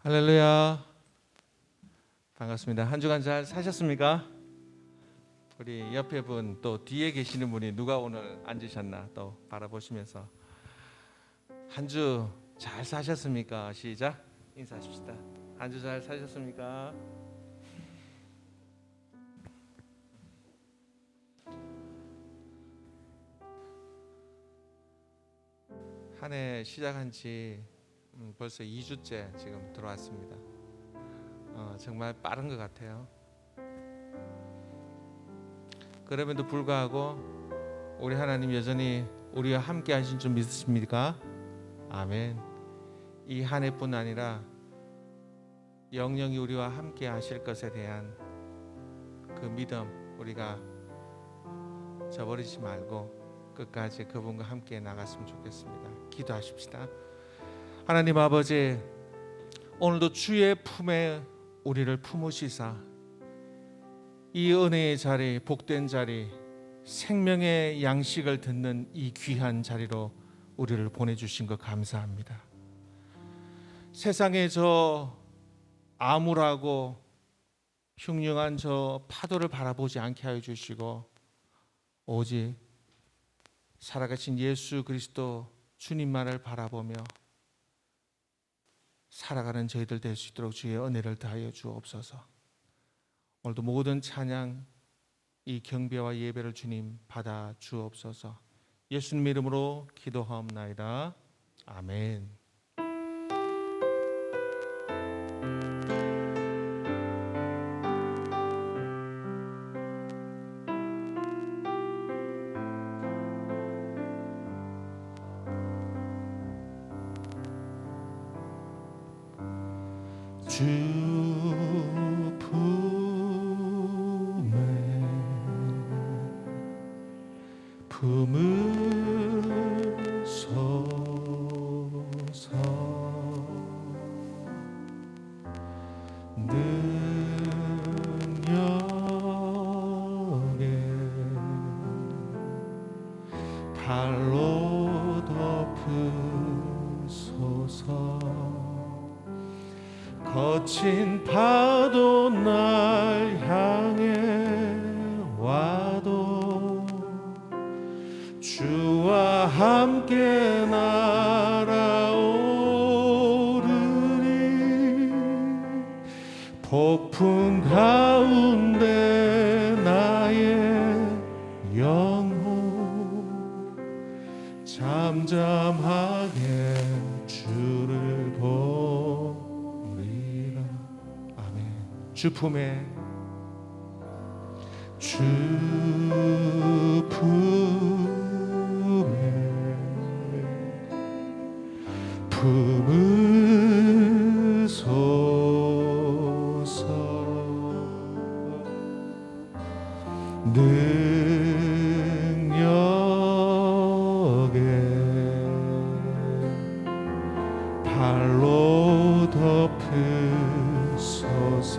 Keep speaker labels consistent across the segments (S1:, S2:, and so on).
S1: 할렐루야. 반갑습니다. 한 주간 잘 사셨습니까? 우리 옆에 분 또 뒤에 계시는 분이 누가 오늘 앉으셨나 또 바라보시면서 한 주 잘 사셨습니까? 시작. 인사하십시다. 한 주 잘 사셨습니까? 한 해 시작한 지 벌써 2주째 지금 들어왔습니다. 정말 빠른 것 같아요. 그럼에도 불구하고 우리 하나님 여전히 우리와 함께 하신 줄 믿으십니까? 아멘. 이 한 해뿐 아니라 영영이 우리와 함께 하실 것에 대한 그 믿음 우리가 저버리지 말고 끝까지 그분과 함께 나갔으면 좋겠습니다. 기도하십시다. 하나님 아버지, 오늘도 주의 품에 우리를 품으시사 이 은혜의 자리, 복된 자리, 생명의 양식을 듣는 이 귀한 자리로 우리를 보내주신 것 감사합니다. 세상에 저 암울하고 흉흉한 저 파도를 바라보지 않게 하여 주시고 오직 살아가신 예수 그리스도 주님만을 바라보며 살아가는 저희들 될 수 있도록 주의 은혜를 다하여 주옵소서. 오늘도 모든 찬양, 이 경배와 예배를 주님 받아 주옵소서. 예수님 이름으로 기도하옵나이다. 아멘. 주 품에 품으소서. 능력에 발로 덮으소서. 거친 파도 날 향해 와도 주와 함께 날아오르리. 폭풍 가운데 나의 영혼 잠잠하게 주를 보리라. 아멘. 주 품에 주 품에 품으소서. 능력에 발로 덮으소서.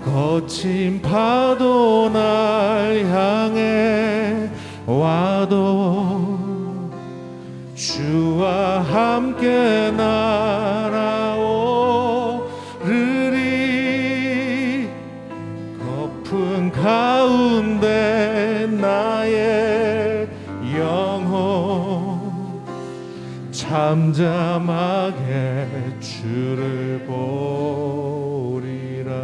S1: 거친 파도 날 향해 와도 주와 함께 날아오르리. 거품 가운데 나의 영혼 잠잠하게 주를 보리라.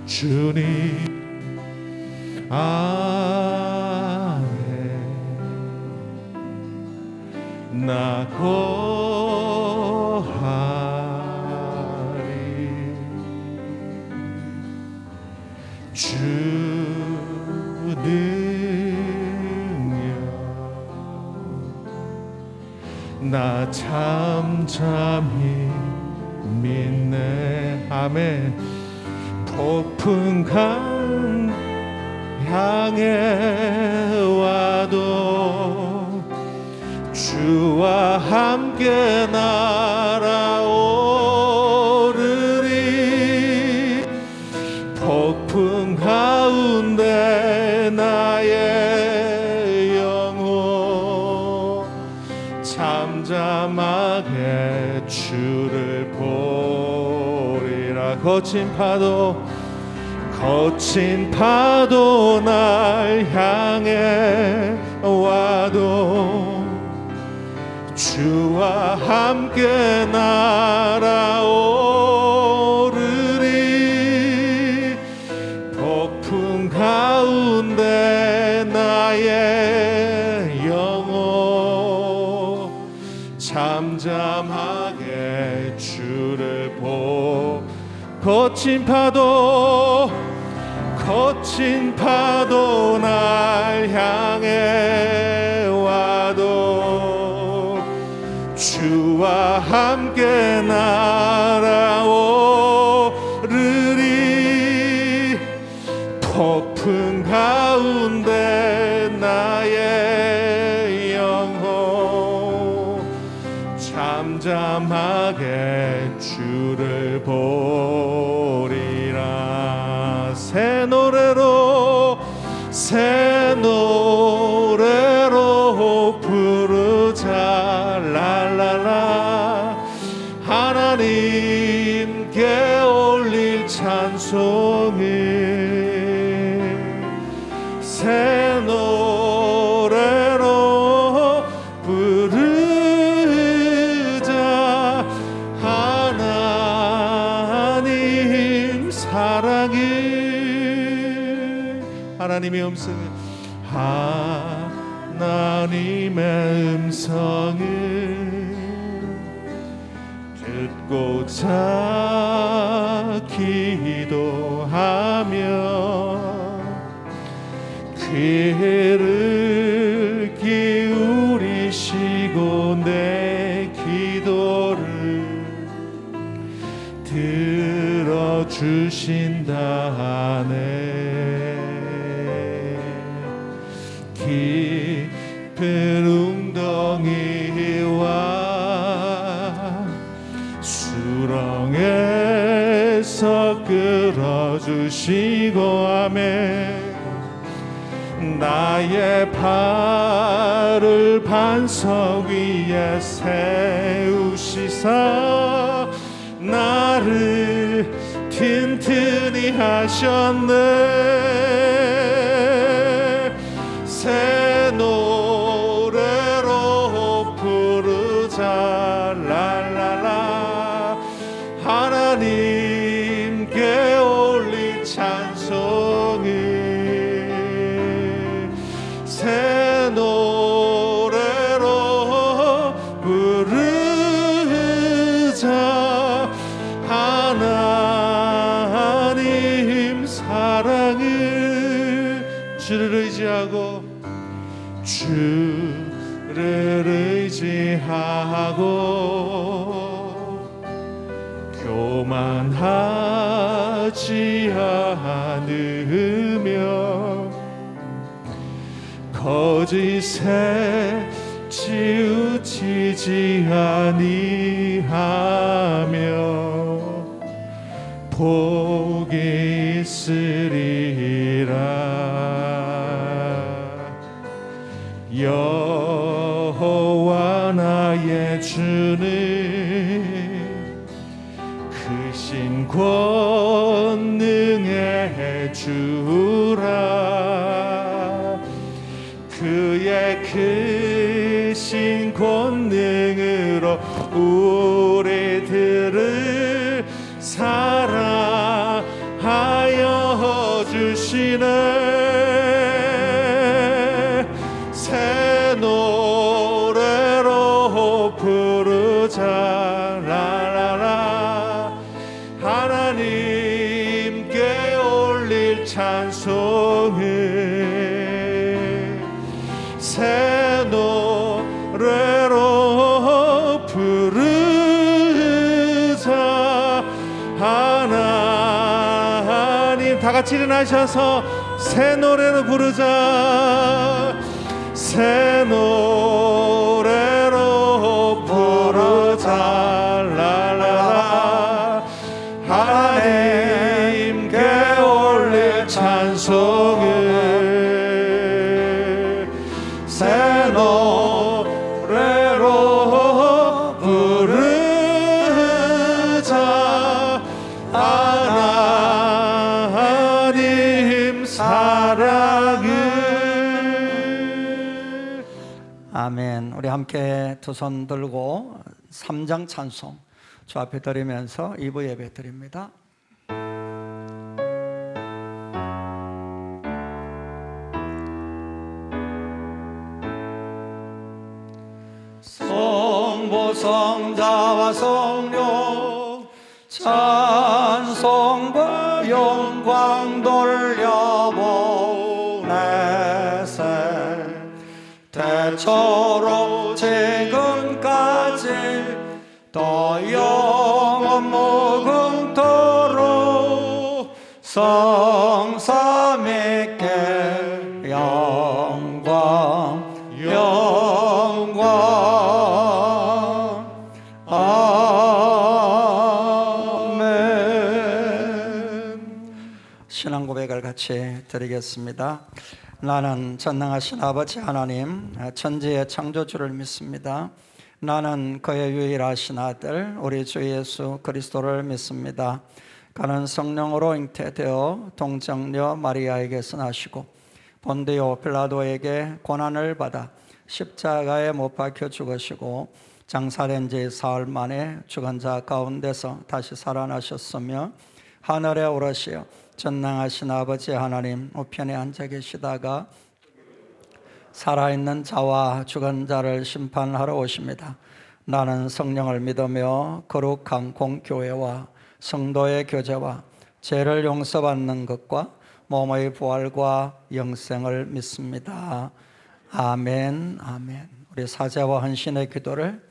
S1: 주님 안에 나 거하리. 주 능력 나 잠잠히 믿네. 아멘. 폭풍 강 향해 와도 주와 함께 날아오르리. 폭풍 가운데 나의 영혼 참 잠잠하게 주를 보리라. 거친 파도 날 향해 와도 주와 함께 날아오르리. 폭풍 가운데 나의 영혼 잠잠하게 주를 거친 파도 날 향해 와도 주와 함께 날아오르리. 폭풍 가운데 나의 영혼 잠잠하게 주를 보리라. 새 노래로 부르자. 랄랄라. 하나님께 올릴 찬송을 새 노래로 부르자. 하나님 사랑을 하나님의 음성을 듣고자 기도하며 귀를 기울이시고 내 기도를 들어주신다네. 깊은 웅덩이와 수렁에서 끌어주시고 아멘. 나의 발을 반석 위에 세우시사 나를 튼튼히 하셨네. 새 노래로 부르자. 랄랄라. 하나님께 올릴 찬송을 새 노래로 부르자. 하나님 사랑을 주를 의지하고 교만하지 않으며 거짓에 치우치지 아니하며 복이 있으리라. 여호와 나의 주는 크신 권능의 주라. 그의 크신 권능으로 우리들을 사랑하여 주시네. 새 노래로 부르자. 라라라. 하나님께 올릴 찬송을 새 노래로 부르자. 하나님 다같이 일어나셔서 새 노래로 부르자. 새 노래로 부르자. 랄랄라. 하나님께 올릴 찬송을 새 노래로 부르자.
S2: 아멘. 우리 함께 두 손 들고 3장 찬송 주 앞에 드리면서 2부 예배 드립니다. 성부 성자와 성령 찬송과 영광 돌려보내세 대처로 지금까지 또 영원 무궁토록 성삼위께 영광 신앙 고백을 같이 드리겠습니다. 나는 전능하신 아버지 하나님, 천지의 창조주를 믿습니다. 나는 그의 유일하신 아들 우리 주 예수 그리스도를 믿습니다. 그는 성령으로 잉태되어 동정녀 마리아에게서 나시고 본디오 빌라도에게 고난을 받아 십자가에 못 박혀 죽으시고 장사된 지 사흘 만에 죽은 자 가운데서 다시 살아나셨으며 하늘에 오르시어 전능하신 아버지 하나님 우편에 앉아 계시다가 살아있는 자와 죽은 자를 심판하러 오십니다. 나는 성령을 믿으며 거룩한 공교회와 성도의 교제와 죄를 용서받는 것과 몸의 부활과 영생을 믿습니다. 아멘. 아멘. 우리 사제와 헌신의 기도를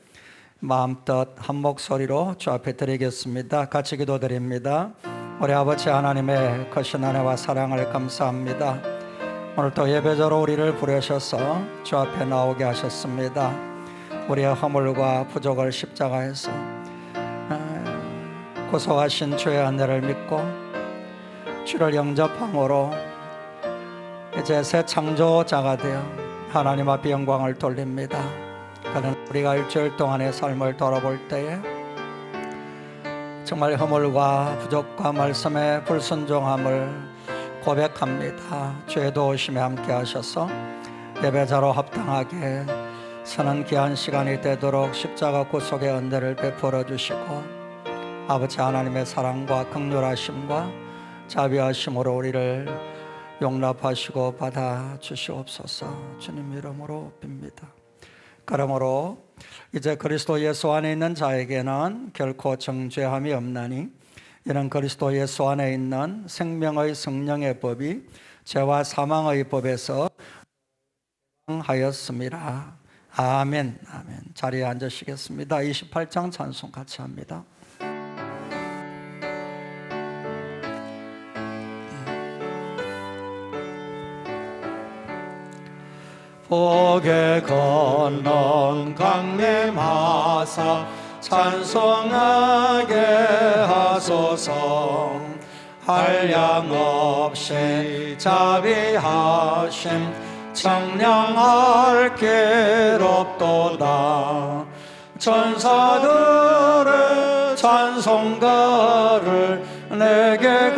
S2: 마음뜻 한 목소리로 주 앞에 드리겠습니다. 같이 기도드립니다. 우리 아버지 하나님의 크신 은혜와 사랑을 감사합니다. 오늘도 예배자로 우리를 부르셔서 주 앞에 나오게 하셨습니다. 우리의 허물과 부족을 십자가에서 고소하신 주의 은혜를 믿고 주를 영접함으로 이제 새 창조자가 되어 하나님 앞에 영광을 돌립니다. 그는 우리가 일주일 동안의 삶을 돌아볼 때에 정말 허물과 부족과 말씀의 불순종함을 고백합니다. 주의 도우심에 함께 하셔서 예배자로 합당하게 서는 귀한 시간이 되도록 십자가 구속의 은혜를 베풀어 주시고 아버지 하나님의 사랑과 긍휼하심과 자비하심으로 우리를 용납하시고 받아 주시옵소서. 주님 이름으로 빕니다. 그러므로 이제 그리스도 예수 안에 있는 자에게는 결코 정죄함이 없나니 이는 그리스도 예수 안에 있는 생명의 성령의 법이 죄와 사망의 법에서 하였습니다. 아멘. 아멘. 자리에 앉으시겠습니다. 28장 찬송 같이 합니다. 복에 건넌 강림하사 찬송하게 하소서. 한량없이 자비하심 청량할 길 없도다. 천사들의 찬송가를 내게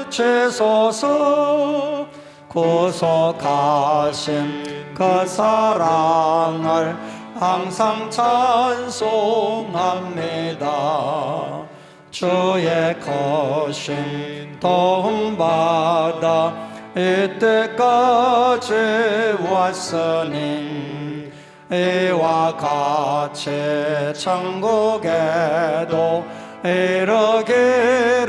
S2: 가르치소서. 구속하신 그 사랑을 항상 찬송합니다. 주의 거신 도움받아 이때까지 왔으니 이와 같이 천국에도 이르기를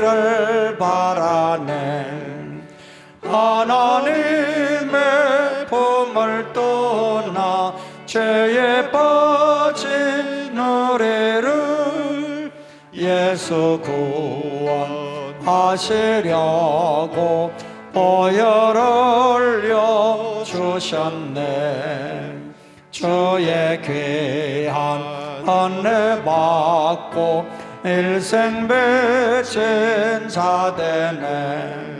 S2: 바라네. 하나님의 품을 떠나 죄에 빠진 우리를 예수 구원하시려고 보혈 흘려 주셨네. 주의 귀한 은혜 받고 일생 빚진 자 되네.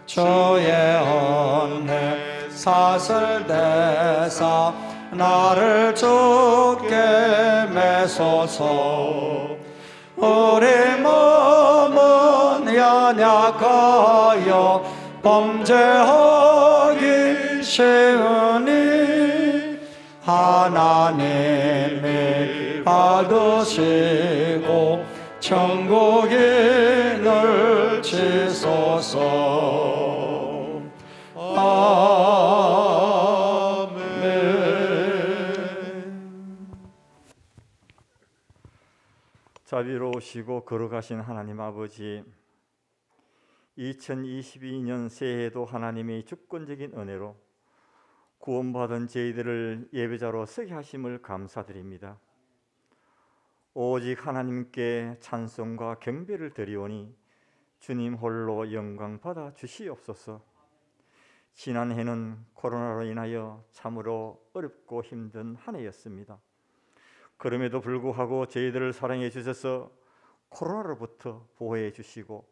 S2: 주의 은혜 사슬대사 나를 주께 매소서. 우리 몸은 연약하여 범죄하기 쉬우니 하나님이 받으시고 천국에 넓히소서.
S3: 자비로우시고 거룩하신 하나님 아버지, 2022년 새해에도 하나님의 주권적인 은혜로 구원받은 저희들을 예배자로 서게 하심을 감사드립니다. 오직 하나님께 찬송과 경배를 드리오니 주님 홀로 영광 받아 주시옵소서. 지난해는 코로나로 인하여 참으로 어렵고 힘든 한 해였습니다. 그럼에도 불구하고 저희들을 사랑해 주셔서 코로나로부터 보호해 주시고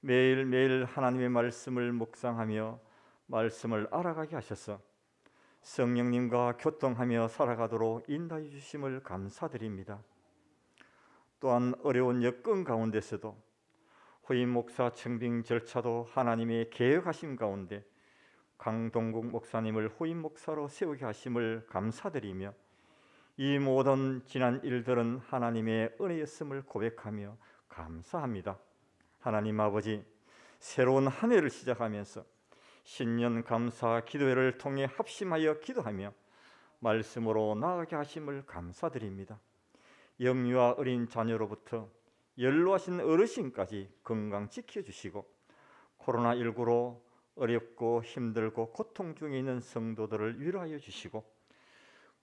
S3: 매일매일 하나님의 말씀을 묵상하며 말씀을 알아가게 하셔서 성령님과 교통하며 살아가도록 인도해 주심을 감사드립니다. 또한 어려운 여건 가운데서도 후임 목사 청빙 절차도 하나님의 계획하심 가운데 강동국 목사님을 후임 목사로 세우게 하심을 감사드리며 이 모든 지난 일들은 하나님의 은혜였음을 고백하며 감사합니다. 하나님 아버지, 새로운 한 해를 시작하면서 신년 감사 기도회를 통해 합심하여 기도하며 말씀으로 나아가게 하심을 감사드립니다. 영유아 어린 자녀로부터 연로하신 어르신까지 건강 지켜주시고 코로나19로 어렵고 힘들고 고통 중에 있는 성도들을 위로하여 주시고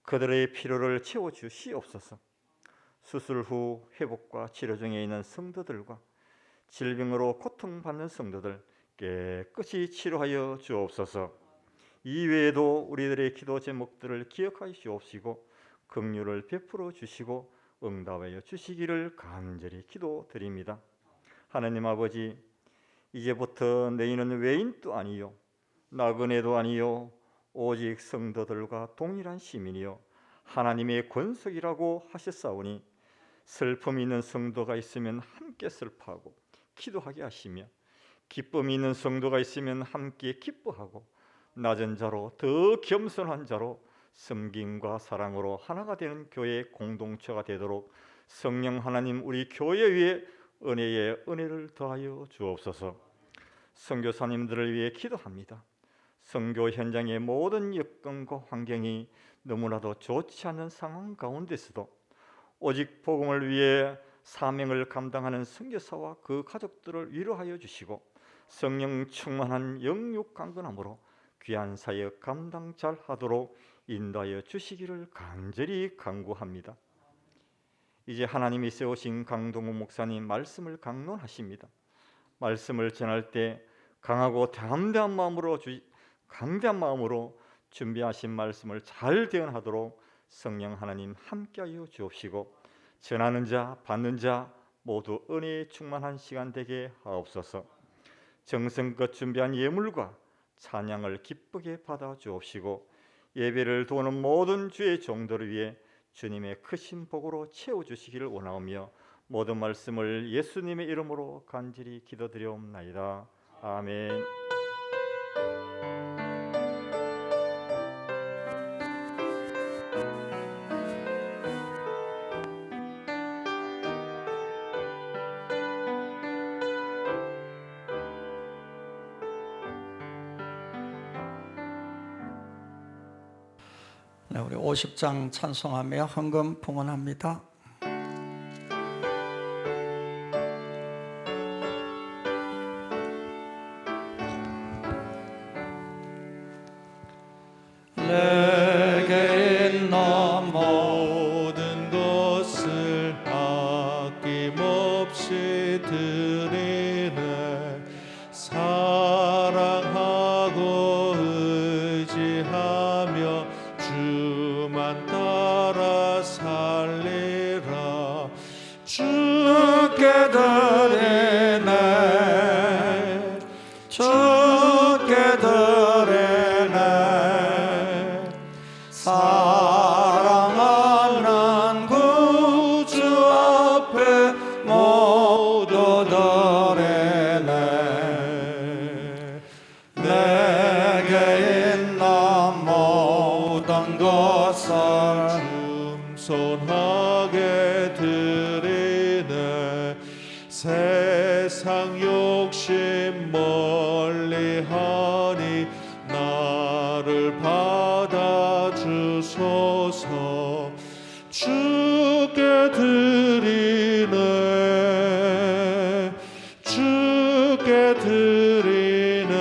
S3: 그들의 필요를 채워주시옵소서. 수술 후 회복과 치료 중에 있는 성도들과 질병으로 고통받는 성도들 깨끗이 치료하여 주옵소서. 이외에도 우리들의 기도 제목들을 기억하여 주옵시고 긍휼을 베풀어 주시고 응답하여 주시기를 간절히 기도드립니다. 하나님 아버지, 이제부터 너희는 외인도 아니요 나그네도 아니요 오직 성도들과 동일한 시민이요 하나님의 권속이라고 하셨사오니 슬픔이 있는 성도가 있으면 함께 슬퍼하고 기도하게 하시며 기쁨이 있는 성도가 있으면 함께 기뻐하고 낮은 자로 더 겸손한 자로 섬김과 사랑으로 하나가 되는 교회 공동체가 되도록 성령 하나님 우리 교회 위에 은혜의 은혜를 더하여 주옵소서. 선교사님들을 위해 기도합니다. 선교 현장의 모든 여건과 환경이 너무나도 좋지 않은 상황 가운데서도 오직 복음을 위해 사명을 감당하는 선교사와 그 가족들을 위로하여 주시고 성령 충만한 영육 강건함으로 귀한 사역 감당 잘 하도록 인도하여 주시기를 간절히 간구합니다. 이제 하나님이 세우신 강동우 목사님 말씀을 강론하십니다. 말씀을 전할 때 강하고 담대한 마음으로 준비하신 말씀을 잘 대언하도록 성령 하나님 함께하여 주옵시고 전하는 자 받는 자 모두 은혜에 충만한 시간 되게 하옵소서. 정성껏 준비한 예물과 찬양을 기쁘게 받아 주옵시고 예배를 도우는 모든 주의 종들을 위해 주님의 크신 복으로 채워주시기를 원하오며 모든 말씀을 예수님의 이름으로 간절히 기도드리옵나이다. 아멘.
S2: 네, 우리 50장 찬송하며 헌금 봉헌합니다. 내게 있는
S1: 모든 것을 아낌없이 드리네. 사랑하고 의지하며 주만 따라 살리라.
S2: 주께 드리네 주께 드리네 사랑하는 구주 앞에 모두 드리네. 내게 있는 모든 것 주소서.
S1: 겸손하게 드리네. 세상 욕심 멀리하니 나를 받아 주소서. 주께 드리네. 주께 드리네.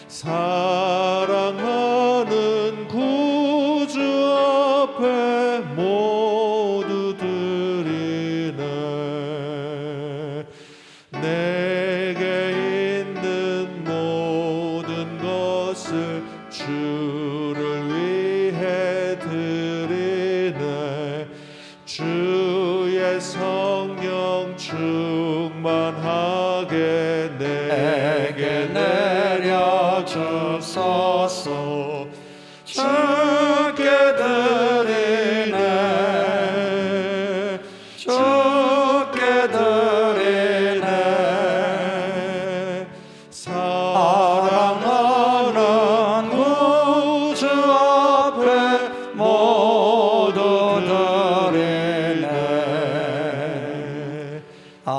S1: 사랑하는 구주 앞에 모두 드리네. 내게 있는 모든 것을 주를 위해 드리네. 주의 성령 충만하게 내게 내려 주소서. 주께 드리네. 주께 드리네. 사랑하는 구주 앞에 모두 드리네. 아멘.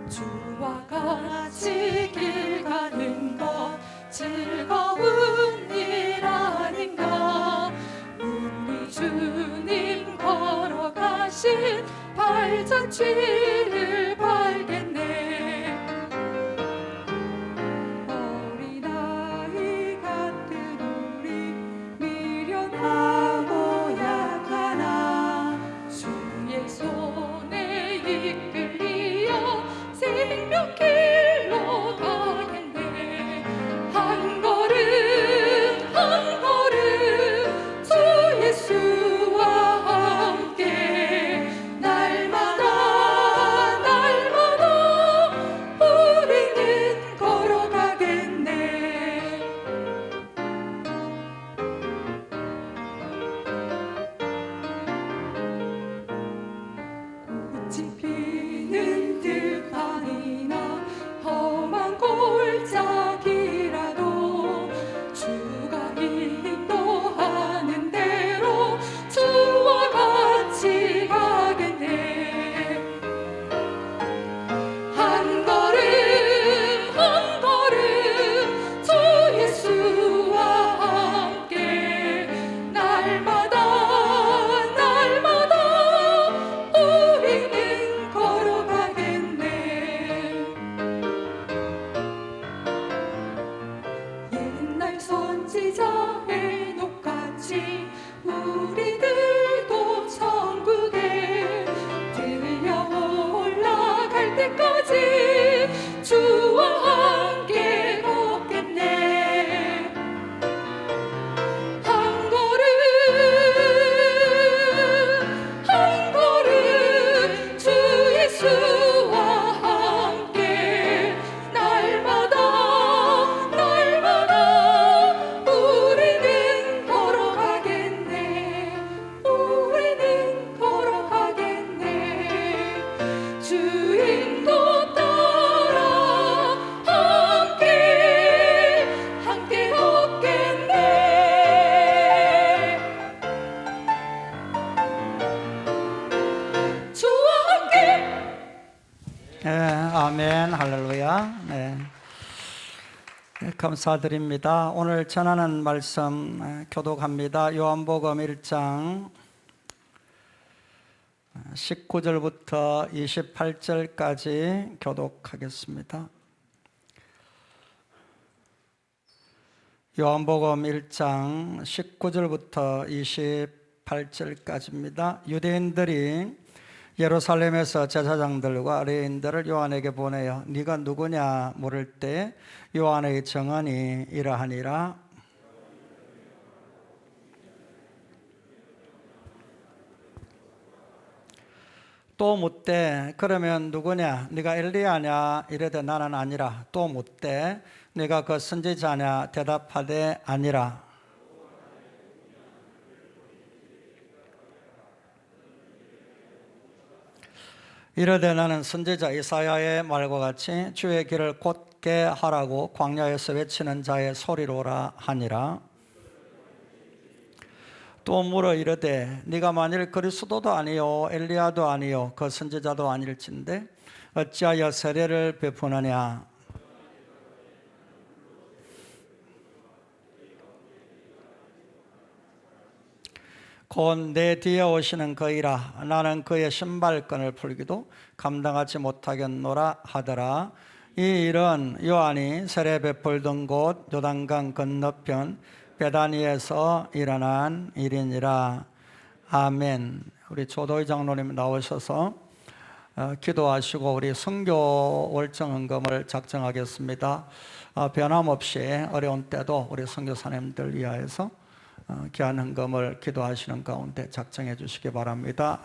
S4: 주와 같이 길 가는 것 즐거운 일 아닌가. 우리 주님 걸어가신 발자취를 밟겠네. 어린아이 같은 우리 미련하고 약하나 주의 손에 이끌리어 생명길로 가겠네. 한 걸음 한 걸음 주 예수와 함께
S2: 아멘, 할렐루야. 네. 네, 감사드립니다. 오늘 전하는 말씀 교독합니다. 요한복음 1장 19절부터 28절까지 교독하겠습니다. 요한복음 1장 19절부터 28절까지입니다. 유대인들이 예루살렘에서 제사장들과 레위인들을 요한에게 보내어 네가 누구냐 물을 때 요한의 정언이 이러하니라. 또 묻되 그러면 누구냐 네가 엘리야냐 이르되 나는 아니라. 또 묻되 네가 그 선지자냐 대답하되 아니라. 이르되 나는 선지자 이사야의 말과 같이 주의 길을 곧게 하라고 광야에서 외치는 자의 소리로라 하니라. 또 물어 이르되 네가 만일 그리스도도 아니요 엘리야도 아니요 그 선지자도 아닐진데 어찌하여 세례를 베푸느냐. 곧 내 뒤에 오시는 그이라. 나는 그의 신발끈을 풀기도 감당하지 못하겠노라 하더라. 이 일은 요한이 세례 베풀던 곳 요단강 건너편 베다니에서 일어난 일이니라. 아멘. 우리 조도희 장로님 나오셔서 기도하시고 우리 선교 월정 헌금을 작정하겠습니다. 변함없이 어려운 때도 우리 선교사님들 위하여서 귀한 헌금을 기도하시는 가운데 작정해 주시기 바랍니다.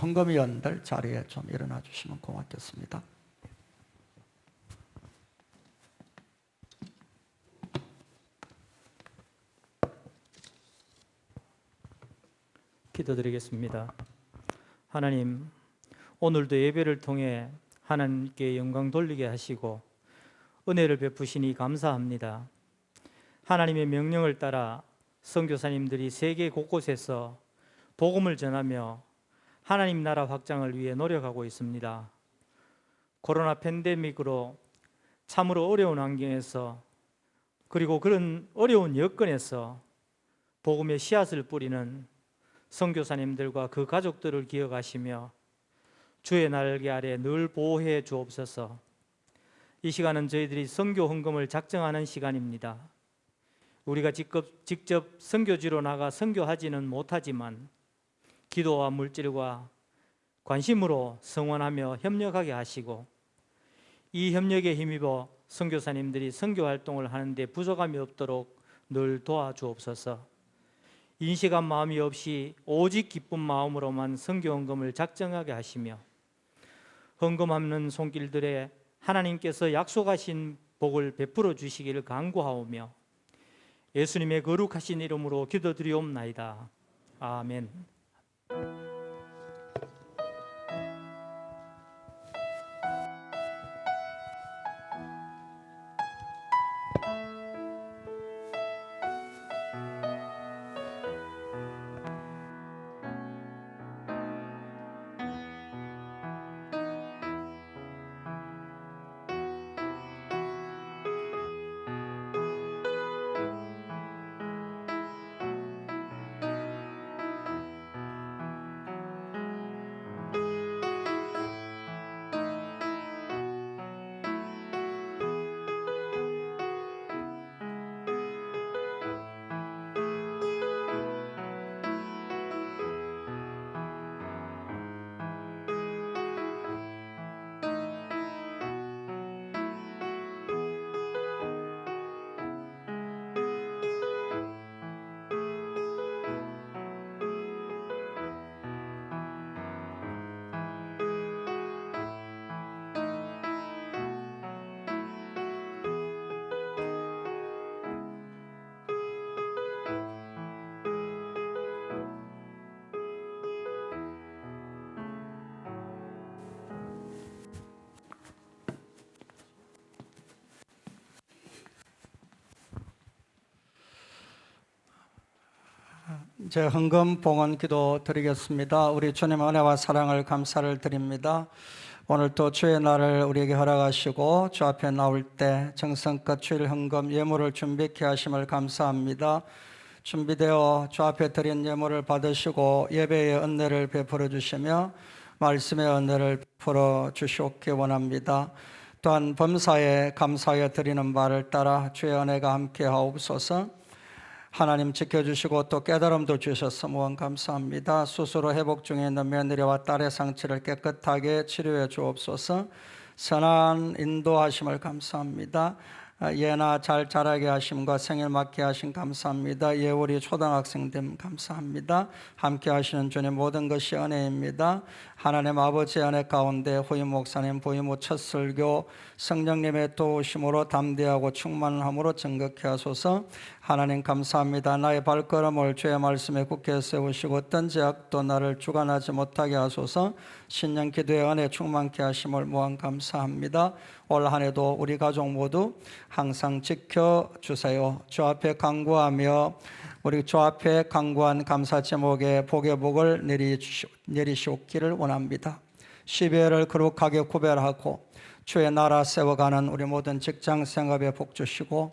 S2: 헌금위원들 자리에 좀 일어나 주시면 고맙겠습니다.
S5: 기도드리겠습니다. 하나님, 오늘도 예배를 통해 하나님께 영광 돌리게 하시고 은혜를 베푸시니 감사합니다. 하나님의 명령을 따라 선교사님들이 세계 곳곳에서 복음을 전하며 하나님 나라 확장을 위해 노력하고 있습니다. 코로나 팬데믹으로 참으로 어려운 환경에서 그리고 그런 어려운 여건에서 복음의 씨앗을 뿌리는 선교사님들과 그 가족들을 기억하시며 주의 날개 아래 늘 보호해 주옵소서. 이 시간은 저희들이 선교 헌금을 작정하는 시간입니다. 우리가 직접 선교지로 나가 선교하지는 못하지만 기도와 물질과 관심으로 성원하며 협력하게 하시고 이 협력에 힘입어 선교사님들이 선교 활동을 하는데 부족함이 없도록 늘 도와주옵소서. 인식한 마음이 없이 오직 기쁜 마음으로만 선교 헌금을 작정하게 하시며 헌금하는 손길들에 하나님께서 약속하신 복을 베풀어 주시기를 간구하오며 예수님의 거룩하신 이름으로 기도드리옵나이다. 아멘.
S2: 제 헌금 봉헌 기도 드리겠습니다. 우리 주님 은혜와 사랑을 감사를 드립니다. 오늘 또 주의 날을 우리에게 허락하시고 주 앞에 나올 때 정성껏 주일 헌금 예물을 준비케 하심을 감사합니다. 준비되어 주 앞에 드린 예물을 받으시고 예배의 은혜를 베풀어 주시며 말씀의 은혜를 베풀어 주시옵기 원합니다. 또한 범사에 감사하여 드리는 바를 따라 주의 은혜가 함께 하옵소서. 하나님 지켜주시고 또 깨달음도 주셔서 무한 감사합니다. 수술로 회복 중에 있는 며느리와 딸의 상처를 깨끗하게 치료해 주옵소서. 선한 인도하심을 감사합니다. 예나 잘 자라게 하심과 생일 맞게 하심 감사합니다. 예우리 초등학생됨 감사합니다. 함께 하시는 주님 모든 것이 은혜입니다. 하나님 아버지의 은혜 가운데 후임 목사님 부임 후 첫 설교 성령님의 도우심으로 담대하고 충만함으로 증거케 하소서. 하나님 감사합니다. 나의 발걸음을 주의 말씀에 굳게 세우시고 어떤 제약도 나를 주관하지 못하게 하소서. 신령 기도의 은혜 충만케 하심을 무한 감사합니다. 올 한 해도 우리 가족 모두 항상 지켜주세요. 주 앞에 간구하며 우리 주 앞에 간구한 감사 제목에 복의 복을 내리시옵기를 원합니다. 12회를 거룩하게 구별하고 주의 나라 세워가는 우리 모든 직장 생업에 복 주시고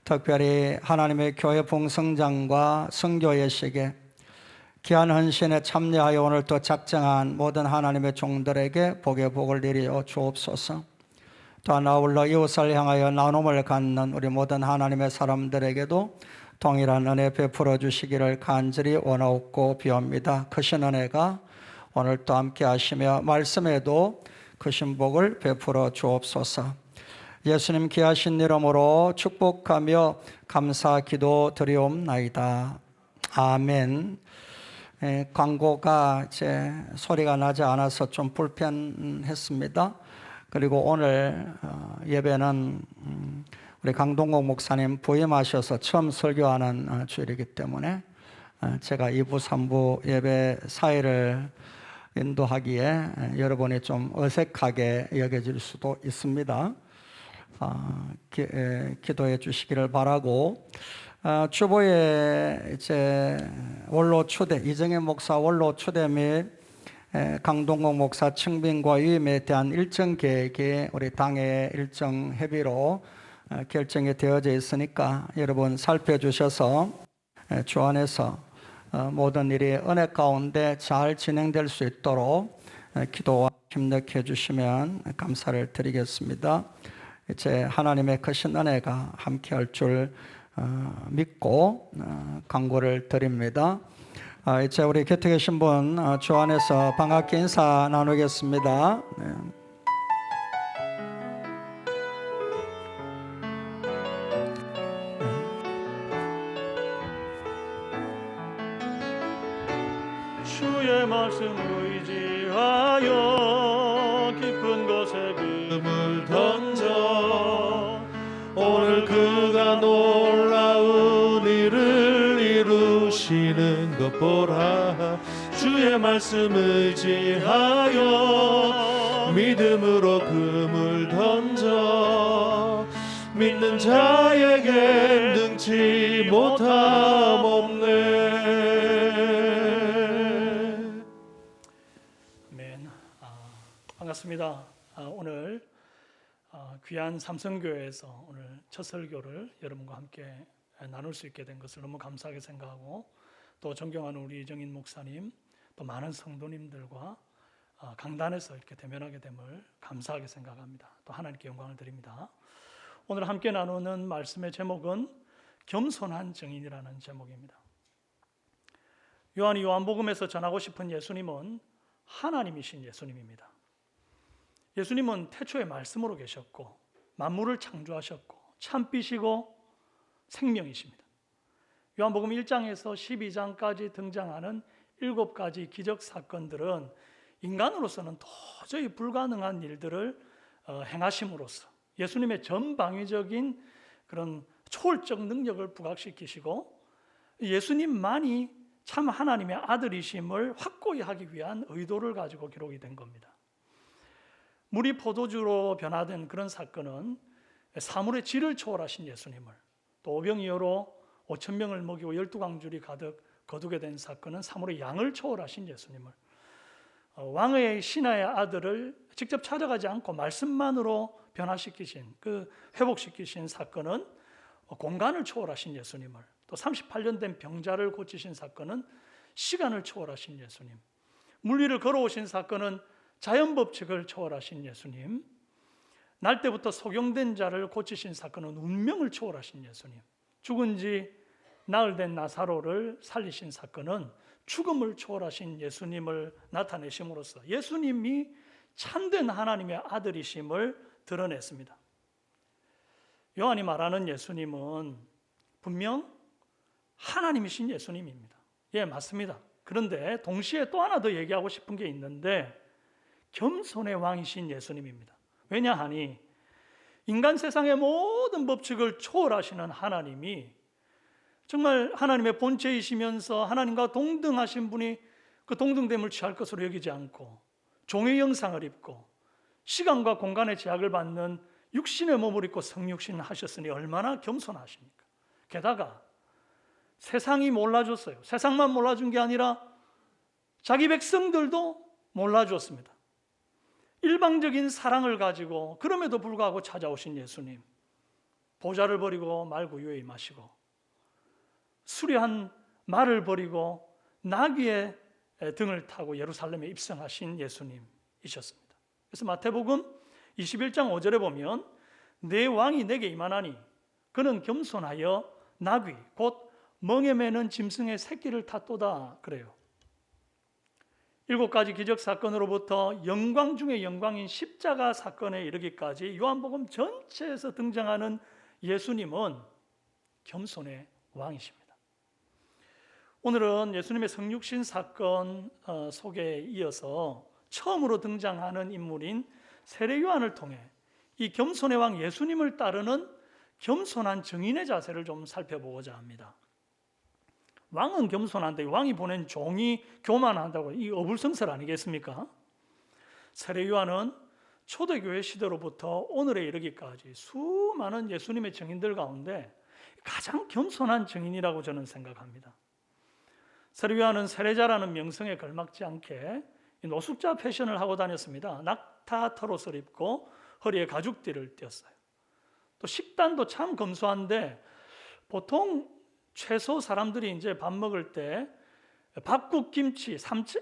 S2: 특별히 하나님의 교회 봉성장과 선교 예식에 귀한 헌신에 참여하여 오늘 또 작정한 모든 하나님의 종들에게 복의 복을 내려 주옵소서. 또한 아울러 이웃을 향하여 나눔을 갖는 우리 모든 하나님의 사람들에게도 동일한 은혜 베풀어 주시기를 간절히 원하옵고 비옵니다. 크신 은혜가 오늘 또 함께 하시며 말씀에도 크신 복을 베풀어 주옵소서. 예수님 귀하신 이름으로 축복하며 감사 기도 드리옵나이다. 아멘. 광고가 이제 소리가 나지 않아서 좀 불편했습니다. 그리고 오늘 예배는 우리 강동국 목사님 부임하셔서 처음 설교하는 주일이기 때문에 제가 2부, 3부 예배 사이를 인도하기에 여러분이 좀 어색하게 여겨질 수도 있습니다. 기도해 주시기를 바라고 주보에 이제 원로 추대 이정현 목사 원로 추대 및 강동국 목사 청빙과 유임에 대한 일정 계획이 우리 당의 일정 협의로 결정이 되어져 있으니까 여러분 살펴주셔서 주 안에서 모든 일이 은혜 가운데 잘 진행될 수 있도록 기도와 협력해 주시면 감사를 드리겠습니다. 이제 하나님의 크신 은혜가 함께할 줄 믿고 강구를 드립니다. 이제 우리 곁에 계신 분 주 안에서 반갑게 인사 나누겠습니다. 네.
S6: 주의 말씀 의지하여 깊은 곳에 금을 던져 오늘 그가 놀라운 일을 이루시는 것 보라. 주의 말씀 의지하여 믿음으로 금을 던져 믿는 자에게 능치 못함 없네.
S7: 반갑습니다. 오늘 귀한 삼성교회에서 오늘 첫 설교를 여러분과 함께 나눌 수 있게 된 것을 너무 감사하게 생각하고 또 존경하는 우리 이정인 목사님 또 많은 성도님들과 강단에서 이렇게 대면하게 됨을 감사하게 생각합니다. 또 하나님께 영광을 드립니다. 오늘 함께 나누는 말씀의 제목은 겸손한 증인이라는 제목입니다. 요한이 요한복음에서 전하고 싶은 예수님은 하나님이신 예수님입니다. 예수님은 태초에 말씀으로 계셨고 만물을 창조하셨고 참빛이고 생명이십니다. 요한복음 1장에서 12장까지 등장하는 7가지 기적 사건들은 인간으로서는 도저히 불가능한 일들을 행하심으로써 예수님의 전방위적인 그런 초월적 능력을 부각시키시고 예수님만이 참 하나님의 아들이심을 확고히 하기 위한 의도를 가지고 기록이 된 겁니다. 물이 포도주로 변화된 그런 사건은 사물의 질을 초월하신 예수님을, 또 오병이어로 5,000명을 먹이고 12광줄이 가득 거두게 된 사건은 사물의 양을 초월하신 예수님을, 왕의 신하의 아들을 직접 찾아가지 않고 말씀만으로 변화시키신, 그 회복시키신 사건은 공간을 초월하신 예수님을, 또 38년 된 병자를 고치신 사건은 시간을 초월하신 예수님, 물리를 걸어오신 사건은 자연 법칙을 초월하신 예수님, 날 때부터 소경된 자를 고치신 사건은 운명을 초월하신 예수님, 죽은 지 나흘 된 나사로를 살리신 사건은 죽음을 초월하신 예수님을 나타내심으로써 예수님이 참된 하나님의 아들이심을 드러냈습니다. 요한이 말하는 예수님은 분명 하나님이신 예수님입니다. 예, 맞습니다. 그런데 동시에 또 하나 더 얘기하고 싶은 게 있는데 겸손의 왕이신 예수님입니다. 왜냐하니 인간 세상의 모든 법칙을 초월하시는 하나님이 정말 하나님의 본체이시면서 하나님과 동등하신 분이 그 동등됨을 취할 것으로 여기지 않고 종의 형상을 입고 시간과 공간의 제약을 받는 육신의 몸을 입고 성육신을 하셨으니 얼마나 겸손하십니까? 게다가 세상이 몰라줬어요. 세상만 몰라준 게 아니라 자기 백성들도 몰라줬습니다. 일방적인 사랑을 가지고 그럼에도 불구하고 찾아오신 예수님, 보좌를 버리고 말구유에 임하시고 수려한 말을 버리고 나귀의 등을 타고 예루살렘에 입성하신 예수님이셨습니다. 그래서 마태복음 21장 5절에 보면 내 왕이 내게 임하나니 그는 겸손하여 나귀 곧 멍에 매는 짐승의 새끼를 탔도다 그래요. 7가지 기적 사건으로부터 영광 중의 영광인 십자가 사건에 이르기까지 요한복음 전체에서 등장하는 예수님은 겸손의 왕이십니다. 오늘은 예수님의 성육신 사건 속에 이어서 처음으로 등장하는 인물인 세례 요한을 통해 이 겸손의 왕 예수님을 따르는 겸손한 증인의 자세를 좀 살펴보고자 합니다. 왕은 겸손한데 왕이 보낸 종이 교만한다고 이 어불성설 아니겠습니까? 세례 요한은 초대교회 시대로부터 오늘에 이르기까지 수많은 예수님의 증인들 가운데 가장 겸손한 증인이라고 저는 생각합니다. 세례 요한은 세례자라는 명성에 걸맞지 않게 노숙자 패션을 하고 다녔습니다. 낙타 털옷을 입고 허리에 가죽띠를 띄었어요. 또 식단도 참 검소한데 보통 최소 사람들이 이제 밥 먹을 때 밥국, 김치,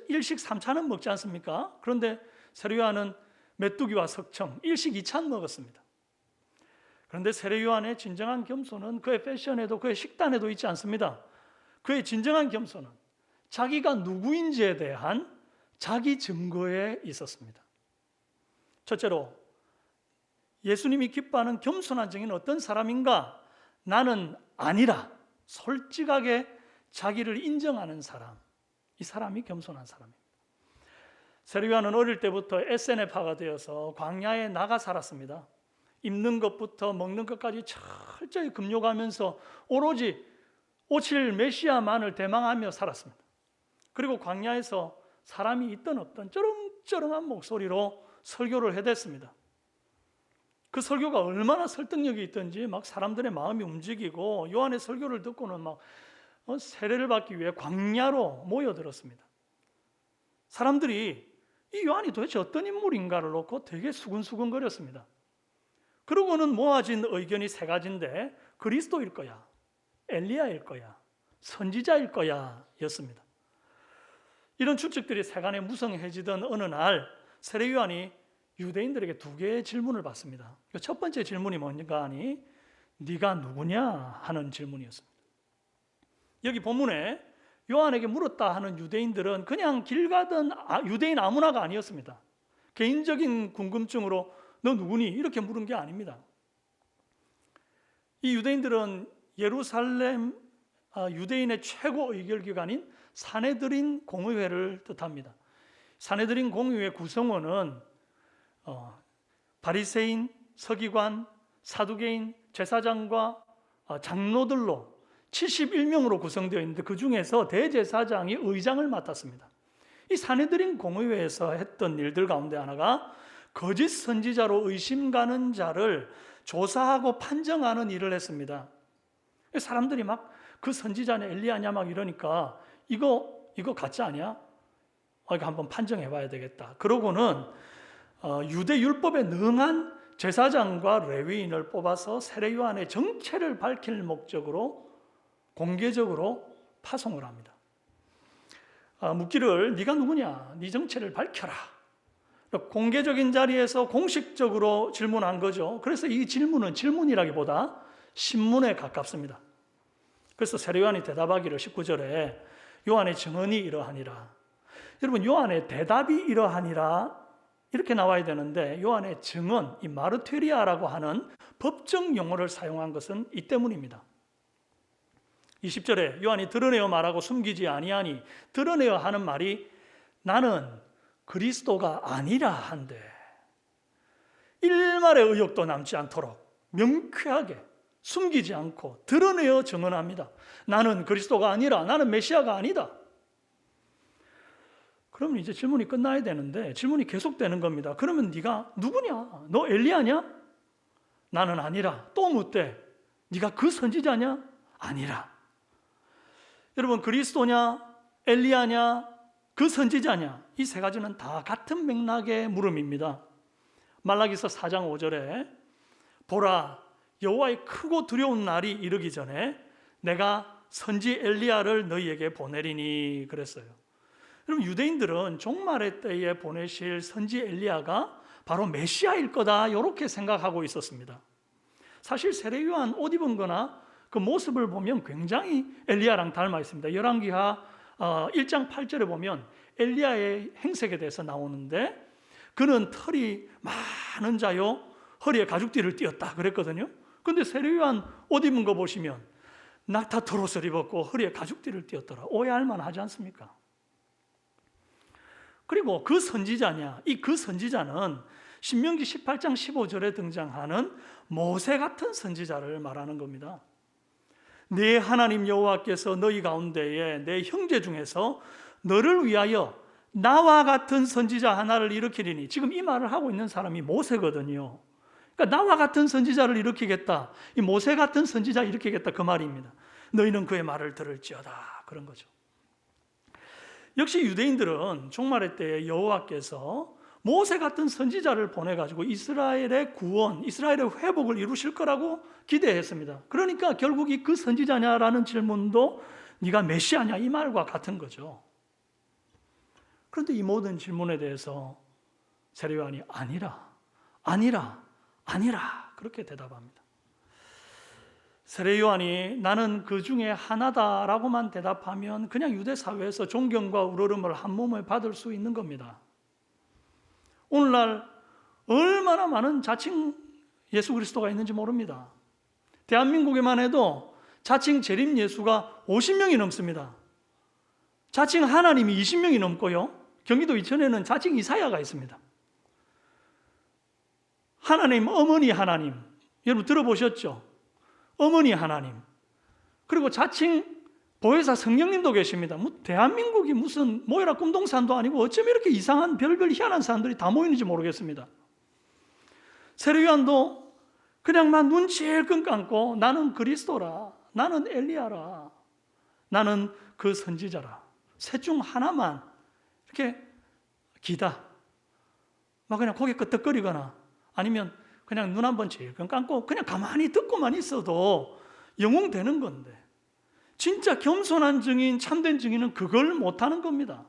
S7: 일식 3찬은 먹지 않습니까? 그런데 세례 요한은 메뚜기와 석청, 일식 2찬 먹었습니다. 그런데 세례 요한의 진정한 겸손은 그의 패션에도 그의 식단에도 있지 않습니다. 그의 진정한 겸손은 자기가 누구인지에 대한 자기 증거에 있었습니다. 첫째로 예수님이 기뻐하는 겸손한 증인은 어떤 사람인가? 나는 아니라 솔직하게 자기를 인정하는 사람, 이 사람이 겸손한 사람입니다. 세례 요한은 어릴 때부터 SNF파가 되어서 광야에 나가 살았습니다. 입는 것부터 먹는 것까지 철저히 금욕하면서 오로지 오실 메시아만을 대망하며 살았습니다. 그리고 광야에서 사람이 있든 없든 쩌렁쩌렁한 목소리로 설교를 해댔습니다. 그 설교가 얼마나 설득력이 있던지 막 사람들의 마음이 움직이고 요한의 설교를 듣고는 막 세례를 받기 위해 광야로 모여들었습니다. 사람들이 이 요한이 도대체 어떤 인물인가를 놓고 되게 수근수근거렸습니다. 그러고는 모아진 의견이 3가지인데 그리스도일 거야, 엘리야일 거야, 선지자일 거야 였습니다. 이런 추측들이 세간에 무성해지던 어느 날 세례 요한이 유대인들에게 2개의 질문을 받습니다. 첫 번째 질문이 뭔가 하니 네가 누구냐 하는 질문이었습니다. 여기 본문에 요한에게 물었다 하는 유대인들은 그냥 길 가던 유대인 아무나가 아니었습니다. 개인적인 궁금증으로 너 누구니? 이렇게 물은 게 아닙니다. 이 유대인들은 예루살렘 유대인의 최고 의결기관인 사네드린 공의회를 뜻합니다. 사네드린 공의회 구성원은 바리새인, 서기관, 사두개인, 제사장과 장로들로 71명으로 구성되어 있는데 그 중에서 대제사장이 의장을 맡았습니다. 이 사네드린 공의회에서 했던 일들 가운데 하나가 거짓 선지자로 의심 가는 자를 조사하고 판정하는 일을 했습니다. 사람들이 막 그 선지자는 엘리야냐 막 이러니까 이거 가짜 아니야? 이거 한번 판정해 봐야 되겠다. 그러고는 유대 율법에 능한 제사장과 레위인을 뽑아서 세례 요한의 정체를 밝힐 목적으로 공개적으로 파송을 합니다. 묻기를 네가 누구냐? 네 정체를 밝혀라. 공개적인 자리에서 공식적으로 질문한 거죠. 그래서 이 질문은 질문이라기보다 신문에 가깝습니다. 그래서 세례 요한이 대답하기를 19절에 요한의 증언이 이러하니라. 여러분, 요한의 대답이 이러하니라 이렇게 나와야 되는데 요한의 증언, 이 마르투리아라고 하는 법정 용어를 사용한 것은 이 때문입니다. 20절에 요한이 드러내어 말하고 숨기지 아니하니, 드러내어 하는 말이 나는 그리스도가 아니라 한데, 일말의 의혹도 남지 않도록 명쾌하게 숨기지 않고 드러내어 증언합니다. 나는 그리스도가 아니라, 나는 메시아가 아니다. 그러면 이제 질문이 끝나야 되는데 질문이 계속되는 겁니다. 그러면 네가 누구냐? 너 엘리야냐? 나는 아니라. 또 묻되 네가 그 선지자냐? 아니라. 여러분, 그리스도냐? 엘리야냐? 그 선지자냐? 이 세 가지는 다 같은 맥락의 물음입니다. 말라기서 4장 5절에 보라, 여호와의 크고 두려운 날이 이르기 전에 내가 선지 엘리야를 너희에게 보내리니 그랬어요. 여러분, 유대인들은 종말의 때에 보내실 선지 엘리야가 바로 메시아일 거다 이렇게 생각하고 있었습니다. 사실 세례 요한 옷 입은 거나 그 모습을 보면 굉장히 엘리야랑 닮아 있습니다. 열왕기하 1장 8절에 보면 엘리야의 행색에 대해서 나오는데 그는 털이 많은 자요 허리에 가죽띠를 띠었다 그랬거든요. 그런데 세례 요한 옷 입은 거 보시면 낙타 털옷을 입었고 허리에 가죽띠를 띠었더라. 오해할 만하지 않습니까? 그리고 그 선지자냐? 이 그 선지자는 신명기 18장 15절에 등장하는 모세 같은 선지자를 말하는 겁니다. 네 하나님 여호와께서 너희 가운데에 내 형제 중에서 너를 위하여 나와 같은 선지자 하나를 일으키리니, 지금 이 말을 하고 있는 사람이 모세거든요. 그러니까 나와 같은 선지자를 일으키겠다, 이 모세 같은 선지자 일으키겠다 그 말입니다. 너희는 그의 말을 들을지어다, 그런 거죠. 역시 유대인들은 종말의 때에 여호와께서 모세 같은 선지자를 보내가지고 이스라엘의 구원, 이스라엘의 회복을 이루실 거라고 기대했습니다. 그러니까 결국 이 그 선지자냐라는 질문도 네가 메시아냐 이 말과 같은 거죠. 그런데 이 모든 질문에 대해서 세례 요한이 아니라 그렇게 대답합니다. 세례 요한이 나는 그 중에 하나다라고만 대답하면 그냥 유대 사회에서 존경과 우러름을 한 몸에 받을 수 있는 겁니다. 오늘날 얼마나 많은 자칭 예수 그리스도가 있는지 모릅니다. 대한민국에만 해도 자칭 재림 예수가 50명이 넘습니다. 자칭 하나님이 20명이 넘고요. 경기도 이천에는 자칭 이사야가 있습니다. 하나님, 어머니 하나님, 여러분 들어보셨죠? 어머니 하나님. 그리고 자칭 보혜사 성령님도 계십니다. 대한민국이 무슨 모여라 꿈동산도 아니고 어쩜 이렇게 이상한 별별 희한한 사람들이 다 모이는지 모르겠습니다. 세례 요한도 그냥 막 눈 질끈 감고 나는 그리스도라, 나는 엘리야라, 나는 그 선지자라, 셋 중 하나만 이렇게 기다 막 그냥 고개 끄덕거리거나 아니면 그냥 눈 한번 질끈 감고 그냥 가만히 듣고만 있어도 영웅되는 건데, 진짜 겸손한 증인, 참된 증인은 그걸 못하는 겁니다.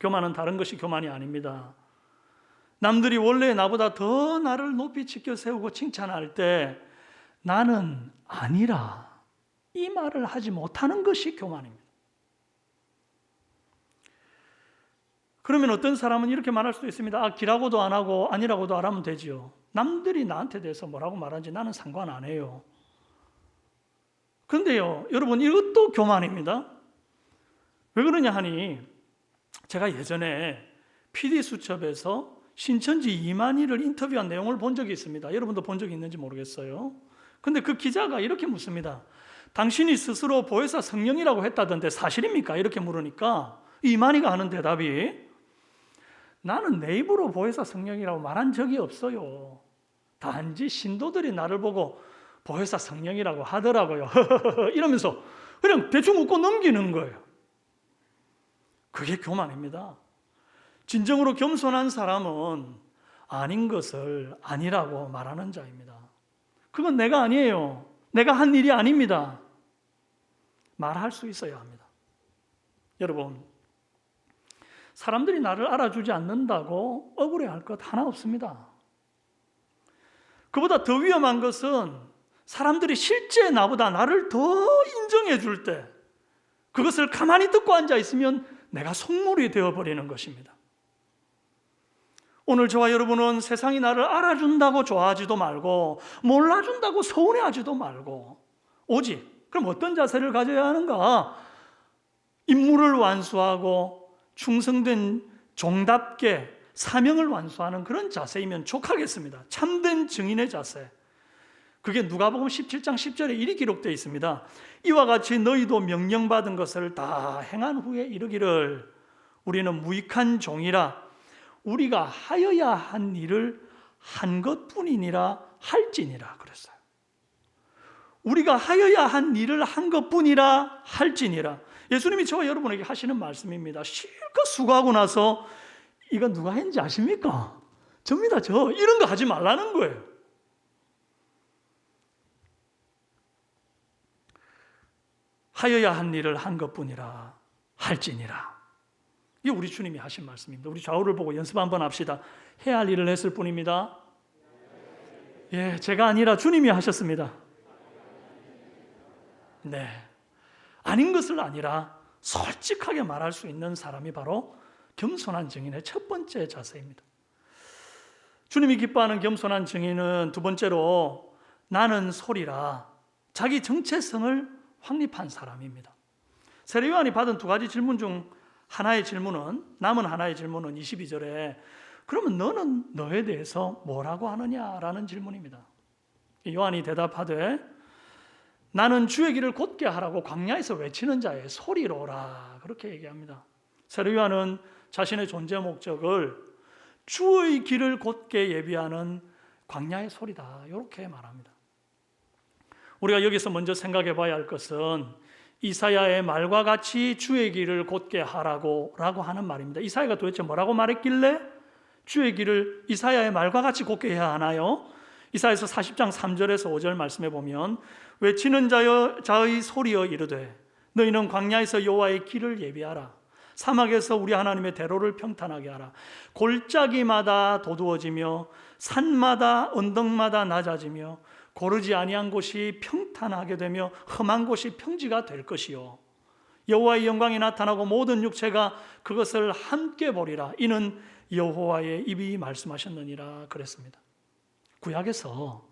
S7: 교만은 다른 것이 교만이 아닙니다. 남들이 원래 나보다 더 나를 높이 지켜 세우고 칭찬할 때 나는 아니라 이 말을 하지 못하는 것이 교만입니다. 그러면 어떤 사람은 이렇게 말할 수도 있습니다. 기라고도 안 하고 아니라고도 안 하면 되지요. 남들이 나한테 대해서 뭐라고 말하는지 나는 상관 안 해요. 그런데요, 여러분, 이것도 교만입니다. 왜 그러냐 하니 제가 예전에 PD수첩에서 신천지 이만희를 인터뷰한 내용을 본 적이 있습니다. 여러분도 본 적이 있는지 모르겠어요. 그런데 그 기자가 이렇게 묻습니다. 당신이 스스로 보혜사 성령이라고 했다던데 사실입니까? 이렇게 물으니까 이만희가 하는 대답이 나는 내 입으로 보혜사 성령이라고 말한 적이 없어요. 단지 신도들이 나를 보고 보혜사 성령이라고 하더라고요. 이러면서 그냥 대충 웃고 넘기는 거예요. 그게 교만입니다. 진정으로 겸손한 사람은 아닌 것을 아니라고 말하는 자입니다. 그건 내가 아니에요. 내가 한 일이 아닙니다. 말할 수 있어야 합니다. 여러분, 사람들이 나를 알아주지 않는다고 억울해할 것 하나 없습니다. 그보다 더 위험한 것은 사람들이 실제 나보다 나를 더 인정해 줄 때 그것을 가만히 듣고 앉아 있으면 내가 속물이 되어버리는 것입니다. 오늘 저와 여러분은 세상이 나를 알아준다고 좋아하지도 말고 몰라준다고 서운해하지도 말고 오직 그럼 어떤 자세를 가져야 하는가? 임무를 완수하고 충성된 종답게 사명을 완수하는 그런 자세이면 족하겠습니다. 참된 증인의 자세. 그게 누가복음 17장 10절에 이리 기록되어 있습니다. 이와 같이 너희도 명령받은 것을 다 행한 후에 이르기를 우리는 무익한 종이라 우리가 하여야 한 일을 한 것뿐이니라 할지니라 그랬어요. 우리가 하여야 한 일을 한 것뿐이라 할지니라. 예수님이 저와 여러분에게 하시는 말씀입니다. 실컷 수고하고 나서 이거 누가 했는지 아십니까? 접니다. 저 이런 거 하지 말라는 거예요. 하여야 한 일을 한 것뿐이라 할지니라. 이게 우리 주님이 하신 말씀입니다. 우리 좌우를 보고 연습 한번 합시다. 해야 할 일을 했을 뿐입니다. 예, 제가 아니라 주님이 하셨습니다. 네, 아닌 것을 아니라 솔직하게 말할 수 있는 사람이 바로 겸손한 증인의 첫 번째 자세입니다. 주님이 기뻐하는 겸손한 증인은 두 번째로 나는 소리라 자기 정체성을 확립한 사람입니다. 세례 요한이 받은 두 가지 질문 중 남은 하나의 질문은 22절에 그러면 너는 너에 대해서 뭐라고 하느냐라는 질문입니다. 요한이 대답하되 나는 주의 길을 곧게 하라고 광야에서 외치는 자의 소리로라 그렇게 얘기합니다. 세례 요한은 자신의 존재 목적을 주의 길을 곧게 예비하는 광야의 소리다 이렇게 말합니다. 우리가 여기서 먼저 생각해 봐야 할 것은 이사야의 말과 같이 주의 길을 곧게 하라고 하는 말입니다. 이사야가 도대체 뭐라고 말했길래 주의 길을 이사야의 말과 같이 곧게 해야 하나요? 이사야서 40장 3절에서 5절 말씀해 보면 외치는 자의 소리여 이르되 너희는 광야에서 여호와의 길을 예비하라. 사막에서 우리 하나님의 대로를 평탄하게 하라. 골짜기마다 도두어지며 산마다 언덕마다 낮아지며 고르지 아니한 곳이 평탄하게 되며 험한 곳이 평지가 될 것이요 여호와의 영광이 나타나고 모든 육체가 그것을 함께 보리라. 이는 여호와의 입이 말씀하셨느니라 그랬습니다. 구약에서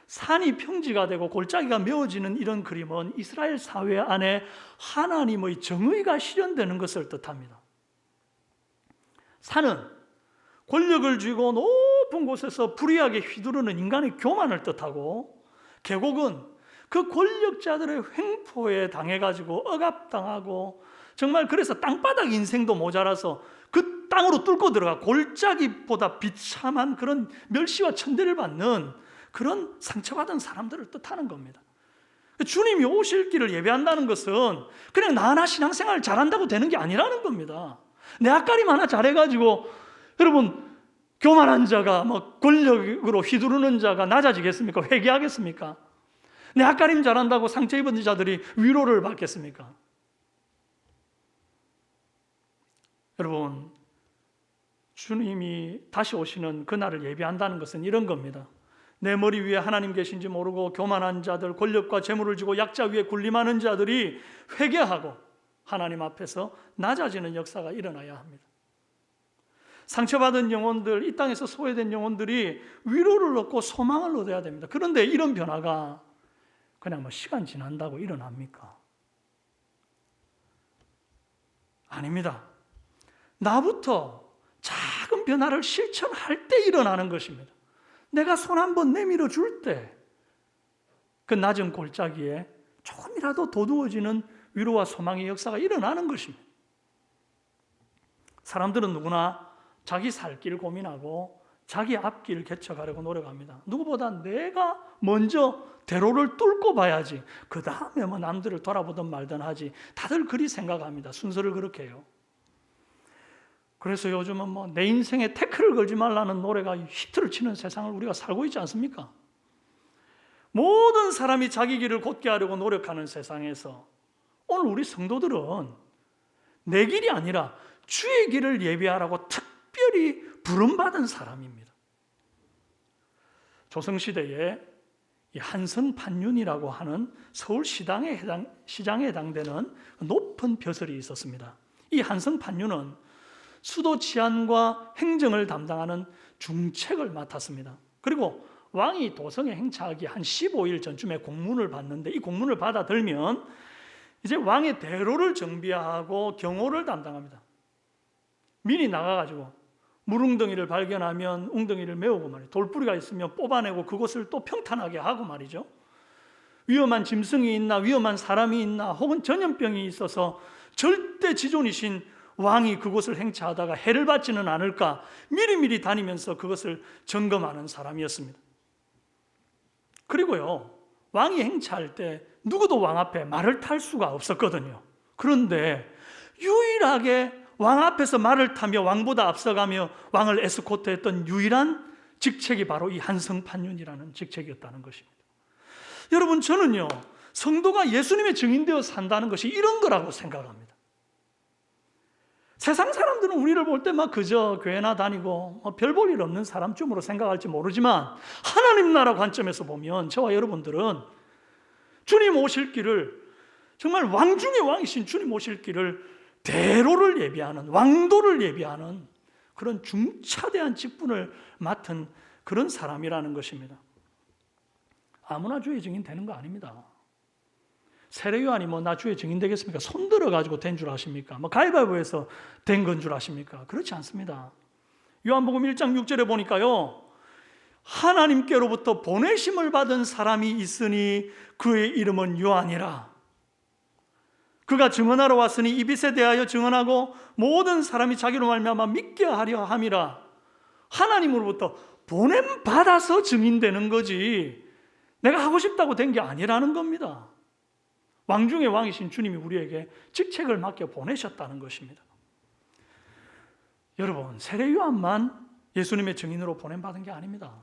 S7: 산이 평지가 되고 골짜기가 메워지는 이런 그림은 이스라엘 사회 안에 하나님의 정의가 실현되는 것을 뜻합니다. 산은 권력을 쥐고 높은 곳에서 불의하게 휘두르는 인간의 교만을 뜻하고 계곡은 그 권력자들의 횡포에 당해가지고 억압당하고 정말 그래서 땅바닥 인생도 모자라서 그 땅으로 뚫고 들어가 골짜기보다 비참한 그런 멸시와 천대를 받는 그런 상처받은 사람들을 뜻하는 겁니다. 주님이 오실 길을 예배한다는 것은 그냥 나 하나 신앙생활 잘한다고 되는 게 아니라는 겁니다. 내 앞가림 하나 잘해가지고 여러분 교만한 자가 권력으로 휘두르는 자가 낮아지겠습니까? 회개하겠습니까? 내 앞가림 잘한다고 상처 입은 자들이 위로를 받겠습니까? 여러분 주님이 다시 오시는 그날을 예비한다는 것은 이런 겁니다. 내 머리 위에 하나님 계신지 모르고 교만한 자들, 권력과 재물을 쥐고 약자 위에 군림하는 자들이 회개하고 하나님 앞에서 낮아지는 역사가 일어나야 합니다. 상처받은 영혼들, 이 땅에서 소외된 영혼들이 위로를 얻고 소망을 얻어야 됩니다. 그런데 이런 변화가 그냥 시간 지난다고 일어납니까? 아닙니다. 나부터 작은 변화를 실천할 때 일어나는 것입니다. 내가 손 한번 내밀어 줄 때 그 낮은 골짜기에 조금이라도 도두어지는 위로와 소망의 역사가 일어나는 것입니다. 사람들은 누구나 자기 살 길 고민하고 자기 앞길 개척하려고 노력합니다. 누구보다 내가 먼저 대로를 뚫고 봐야지 그 다음에 남들을 돌아보든 말든 하지. 다들 그리 생각합니다. 순서를 그렇게 해요. 그래서 요즘은 뭐 내 인생에 태클을 걸지 말라는 노래가 히트를 치는 세상을 우리가 살고 있지 않습니까? 모든 사람이 자기 길을 곧게 하려고 노력하는 세상에서 오늘 우리 성도들은 내 길이 아니라 주의 길을 예비하라고 특별히 부름받은 사람입니다. 조성시대에 이 한성판윤이라고 하는 서울 시장에 해당되는 높은 벼슬이 있었습니다. 이 한성판윤은 수도 치안과 행정을 담당하는 중책을 맡았습니다. 그리고 왕이 도성에 행차하기 한 15일 전쯤에 공문을 받는데 이 공문을 받아들면 이제 왕의 대로를 정비하고 경호를 담당합니다. 민이 나가가지고 물웅덩이를 발견하면 웅덩이를 메우고 말이죠. 돌뿌리가 있으면 뽑아내고 그곳을 또 평탄하게 하고 말이죠. 위험한 짐승이 있나 위험한 사람이 있나 혹은 전염병이 있어서 절대 지존이신 왕이 그곳을 행차하다가 해를 받지는 않을까 미리미리 다니면서 그것을 점검하는 사람이었습니다. 그리고요, 왕이 행차할 때 누구도 왕 앞에 말을 탈 수가 없었거든요. 그런데 유일하게 왕 앞에서 말을 타며 왕보다 앞서가며 왕을 에스코트했던 유일한 직책이 바로 이 한성판윤이라는 직책이었다는 것입니다. 여러분, 저는요, 성도가 예수님의 증인되어 산다는 것이 이런 거라고 생각합니다. 세상 사람들은 우리를 볼 때 막 그저 교회나 다니고 별 볼 일 없는 사람쯤으로 생각할지 모르지만 하나님 나라 관점에서 보면 저와 여러분들은 주님 오실 길을, 정말 왕 중의 왕이신 주님 오실 길을 대로를 예비하는, 왕도를 예비하는 그런 중차대한 직분을 맡은 그런 사람이라는 것입니다. 아무나 주의 증인 되는 거 아닙니다. 세례요한이 뭐 나 주의 증인 되겠습니까? 손 들어가지고 된 줄 아십니까? 뭐 가위바위보에서 된 건 줄 아십니까? 그렇지 않습니다. 요한복음 1장 6절에 보니까요, 하나님께로부터 보내심을 받은 사람이 있으니 그의 이름은 요한이라. 그가 증언하러 왔으니 이빗에 대하여 증언하고 모든 사람이 자기로 말미암아 믿게 하려 함이라. 하나님으로부터 보냄 받아서 증인되는 거지 내가 하고 싶다고 된 게 아니라는 겁니다. 왕 중의 왕이신 주님이 우리에게 직책을 맡겨 보내셨다는 것입니다. 여러분, 세례요한만 예수님의 증인으로 보냄받은 게 아닙니다.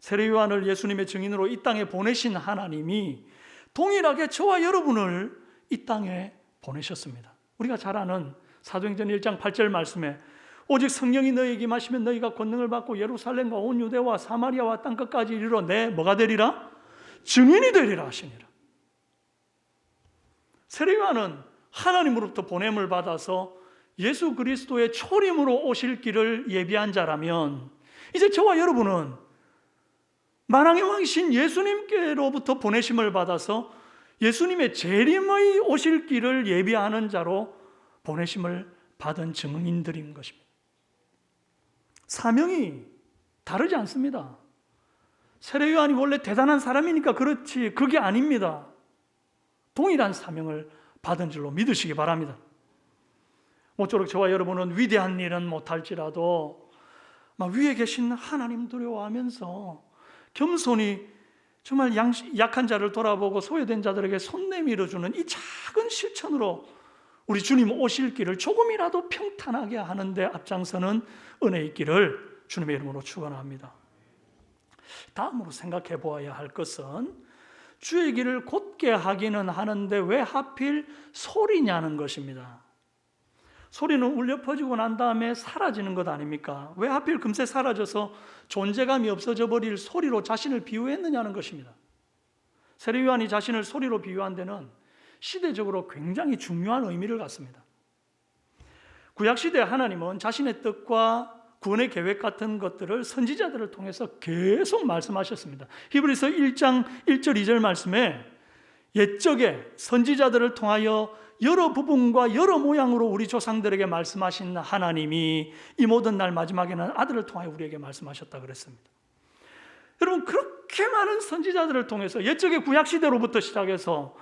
S7: 세례요한을 예수님의 증인으로 이 땅에 보내신 하나님이 동일하게 저와 여러분을 이 땅에 보내셨습니다. 우리가 잘 아는 사도행전 1장 8절 말씀에 오직 성령이 너희에게 임하시면 너희가 권능을 받고 예루살렘과 온 유대와 사마리아와 땅끝까지 이르러 내 뭐가 되리라? 증인이 되리라 하시니라. 세례요한은 하나님으로부터 보냄을 받아서 예수 그리스도의 초림으로 오실 길을 예비한 자라면 이제 저와 여러분은 만왕의 왕이신 예수님께로부터 보내심을 받아서 예수님의 재림의 오실 길을 예비하는 자로 보내심을 받은 증인들인 것입니다. 사명이 다르지 않습니다. 세례요한이 원래 대단한 사람이니까 그렇지 그게 아닙니다. 동일한 사명을 받은 줄로 믿으시기 바랍니다. 모쪼록 저와 여러분은 위대한 일은 못할지라도 막 위에 계신 하나님 두려워하면서 겸손히 정말 약한 자를 돌아보고 소외된 자들에게 손 내밀어주는 이 작은 실천으로 우리 주님 오실 길을 조금이라도 평탄하게 하는 데 앞장서는 은혜의 길을 주님의 이름으로 축원합니다. 다음으로 생각해 보아야 할 것은 주의 길을 곧게 하기는 하는데 왜 하필 소리냐는 것입니다. 소리는 울려 퍼지고 난 다음에 사라지는 것 아닙니까? 왜 하필 금세 사라져서 존재감이 없어져 버릴 소리로 자신을 비유했느냐는 것입니다. 세례요한이 자신을 소리로 비유한 데는 시대적으로 굉장히 중요한 의미를 갖습니다. 구약시대 하나님은 자신의 뜻과 구원의 계획 같은 것들을 선지자들을 통해서 계속 말씀하셨습니다. 히브리서 1장 1절 2절 말씀에 옛적에 선지자들을 통하여 여러 부분과 여러 모양으로 우리 조상들에게 말씀하신 하나님이 이 모든 날 마지막에는 아들을 통하여 우리에게 말씀하셨다 그랬습니다. 여러분, 그렇게 많은 선지자들을 통해서 옛적의 구약시대로부터 시작해서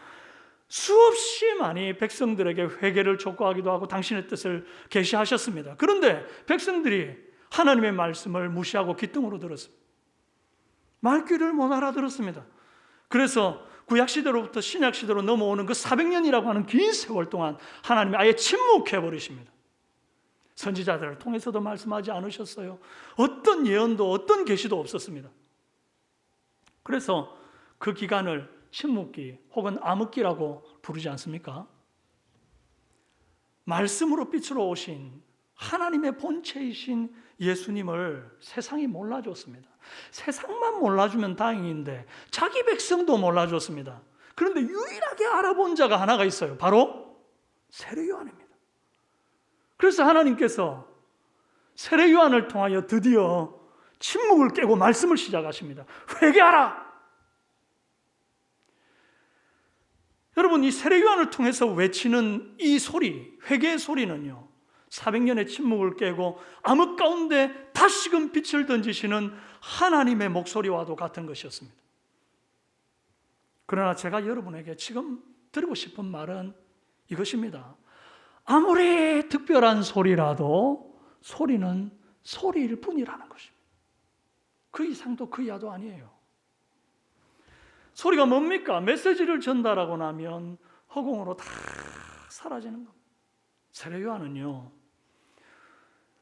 S7: 수없이 많이 백성들에게 회개를 촉구하기도 하고 당신의 뜻을 계시하셨습니다. 그런데 백성들이 하나님의 말씀을 무시하고 귓등으로 들었습니다. 말귀를 못 알아들었습니다. 그래서 구약시대로부터 신약시대로 넘어오는 그 400년이라고 하는 긴 세월 동안 하나님이 아예 침묵해 버리십니다. 선지자들을 통해서도 말씀하지 않으셨어요. 어떤 예언도 어떤 계시도 없었습니다. 그래서 그 기간을 침묵기 혹은 암흑기라고 부르지 않습니까? 말씀으로 빛으로 오신 하나님의 본체이신 예수님을 세상이 몰라줬습니다. 세상만 몰라주면 다행인데 자기 백성도 몰라줬습니다. 그런데 유일하게 알아본 자가 하나가 있어요. 바로 세례 요한입니다. 그래서 하나님께서 세례 요한을 통하여 드디어 침묵을 깨고 말씀을 시작하십니다. 회개하라! 여러분, 이 세례 요한을 통해서 외치는 이 소리, 회개의 소리는요, 400년의 침묵을 깨고 암흑 가운데 다시금 빛을 던지시는 하나님의 목소리와도 같은 것이었습니다. 그러나 제가 여러분에게 지금 드리고 싶은 말은 이것입니다. 아무리 특별한 소리라도 소리는 소리일 뿐이라는 것입니다. 그 이상도 그 이하도 아니에요. 소리가 뭡니까? 메시지를 전달하고 나면 허공으로 다 사라지는 겁니다. 세례 요한은요,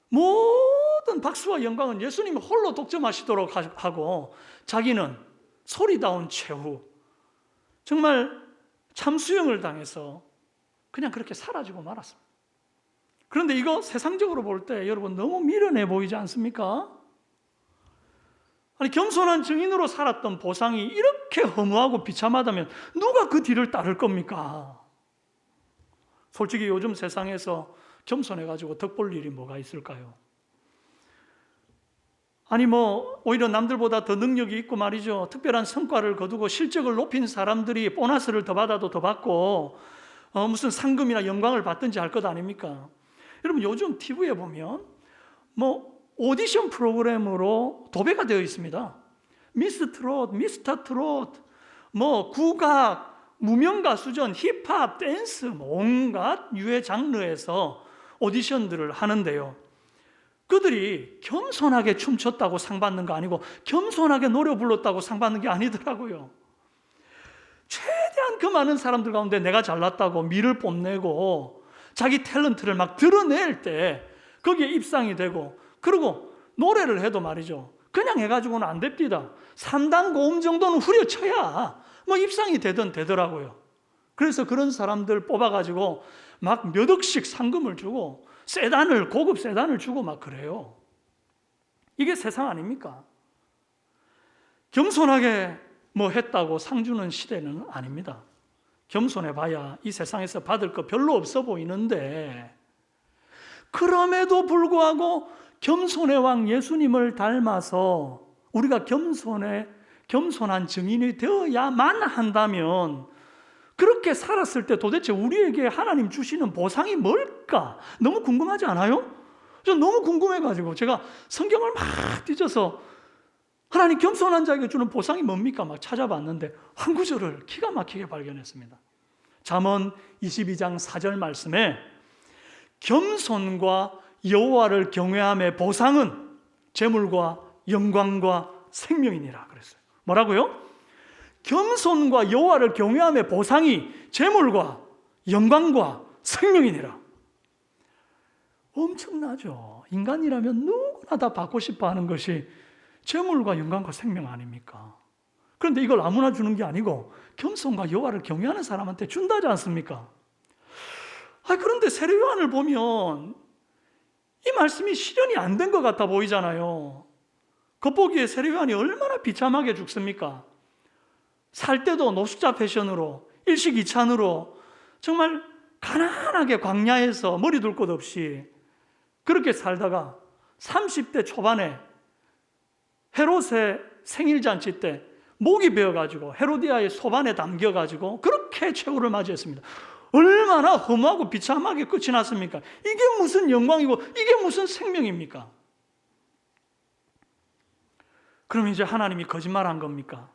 S7: 모든 박수와 영광은 예수님이 홀로 독점하시도록 하고 자기는 소리다운 최후 정말 참수형을 당해서 그냥 그렇게 사라지고 말았습니다. 그런데 이거 세상적으로 볼 때 여러분 너무 미련해 보이지 않습니까? 아니, 겸손한 증인으로 살았던 보상이 이렇게 허무하고 비참하다면 누가 그 뒤를 따를 겁니까? 솔직히 요즘 세상에서 겸손해가지고 덕볼 일이 뭐가 있을까요? 아니 오히려 남들보다 더 능력이 있고 말이죠, 특별한 성과를 거두고 실적을 높인 사람들이 보너스를 더 받아도 더 받고 무슨 상금이나 영광을 받든지 할 것 아닙니까? 여러분, 요즘 TV에 보면 오디션 프로그램으로 도배가 되어 있습니다. 미스 트롯, 미스터 트롯, 국악, 무명가수전, 힙합, 댄스, 온갖 유해 장르에서 오디션들을 하는데요, 그들이 겸손하게 춤췄다고 상 받는 거 아니고 겸손하게 노래 불렀다고 상 받는 게 아니더라고요. 최대한 그 많은 사람들 가운데 내가 잘났다고 미를 뽐내고 자기 탤런트를 막 드러낼 때 거기에 입상이 되고, 그리고 노래를 해도 말이죠, 그냥 해가지고는 안 됩니다. 3단 고음 정도는 후려쳐야 입상이 되든 되더라고요. 그래서 그런 사람들 뽑아가지고 막 몇 억씩 상금을 주고 고급 세단을 주고 막 그래요. 이게 세상 아닙니까? 겸손하게 했다고 상 주는 시대는 아닙니다. 겸손해봐야 이 세상에서 받을 거 별로 없어 보이는데, 그럼에도 불구하고 겸손의 왕 예수님을 닮아서 우리가 겸손한 증인이 되어야만 한다면, 그렇게 살았을 때 도대체 우리에게 하나님 주시는 보상이 뭘까? 너무 궁금하지 않아요? 저 너무 궁금해가지고 제가 성경을 막 뒤져서 하나님 겸손한 자에게 주는 보상이 뭡니까? 막 찾아봤는데 한 구절을 기가 막히게 발견했습니다. 잠언 22장 4절 말씀에 겸손과 여호와를 경외함의 보상은 재물과 영광과 생명이니라 그랬어요. 뭐라고요? 겸손과 여호와를 경외함의 보상이 재물과 영광과 생명이니라. 엄청나죠. 인간이라면 누구나 다 받고 싶어 하는 것이 재물과 영광과 생명 아닙니까? 그런데 이걸 아무나 주는 게 아니고 겸손과 여호와를 경외하는 사람한테 준다지 않습니까? 그런데 세례 요한을 보면 이 말씀이 실현이 안 된 것 같아 보이잖아요. 겉보기에 세례 요한이 얼마나 비참하게 죽습니까? 살 때도 노숙자 패션으로 일식이찬으로 정말 가난하게 광야에서 머리 둘 곳 없이 그렇게 살다가 30대 초반에 헤롯의 생일잔치 때 목이 베어가지고 헤로디아의 소반에 담겨가지고 그렇게 최후를 맞이했습니다. 얼마나 허무하고 비참하게 끝이 났습니까? 이게 무슨 영광이고 이게 무슨 생명입니까? 그럼 이제 하나님이 거짓말한 겁니까?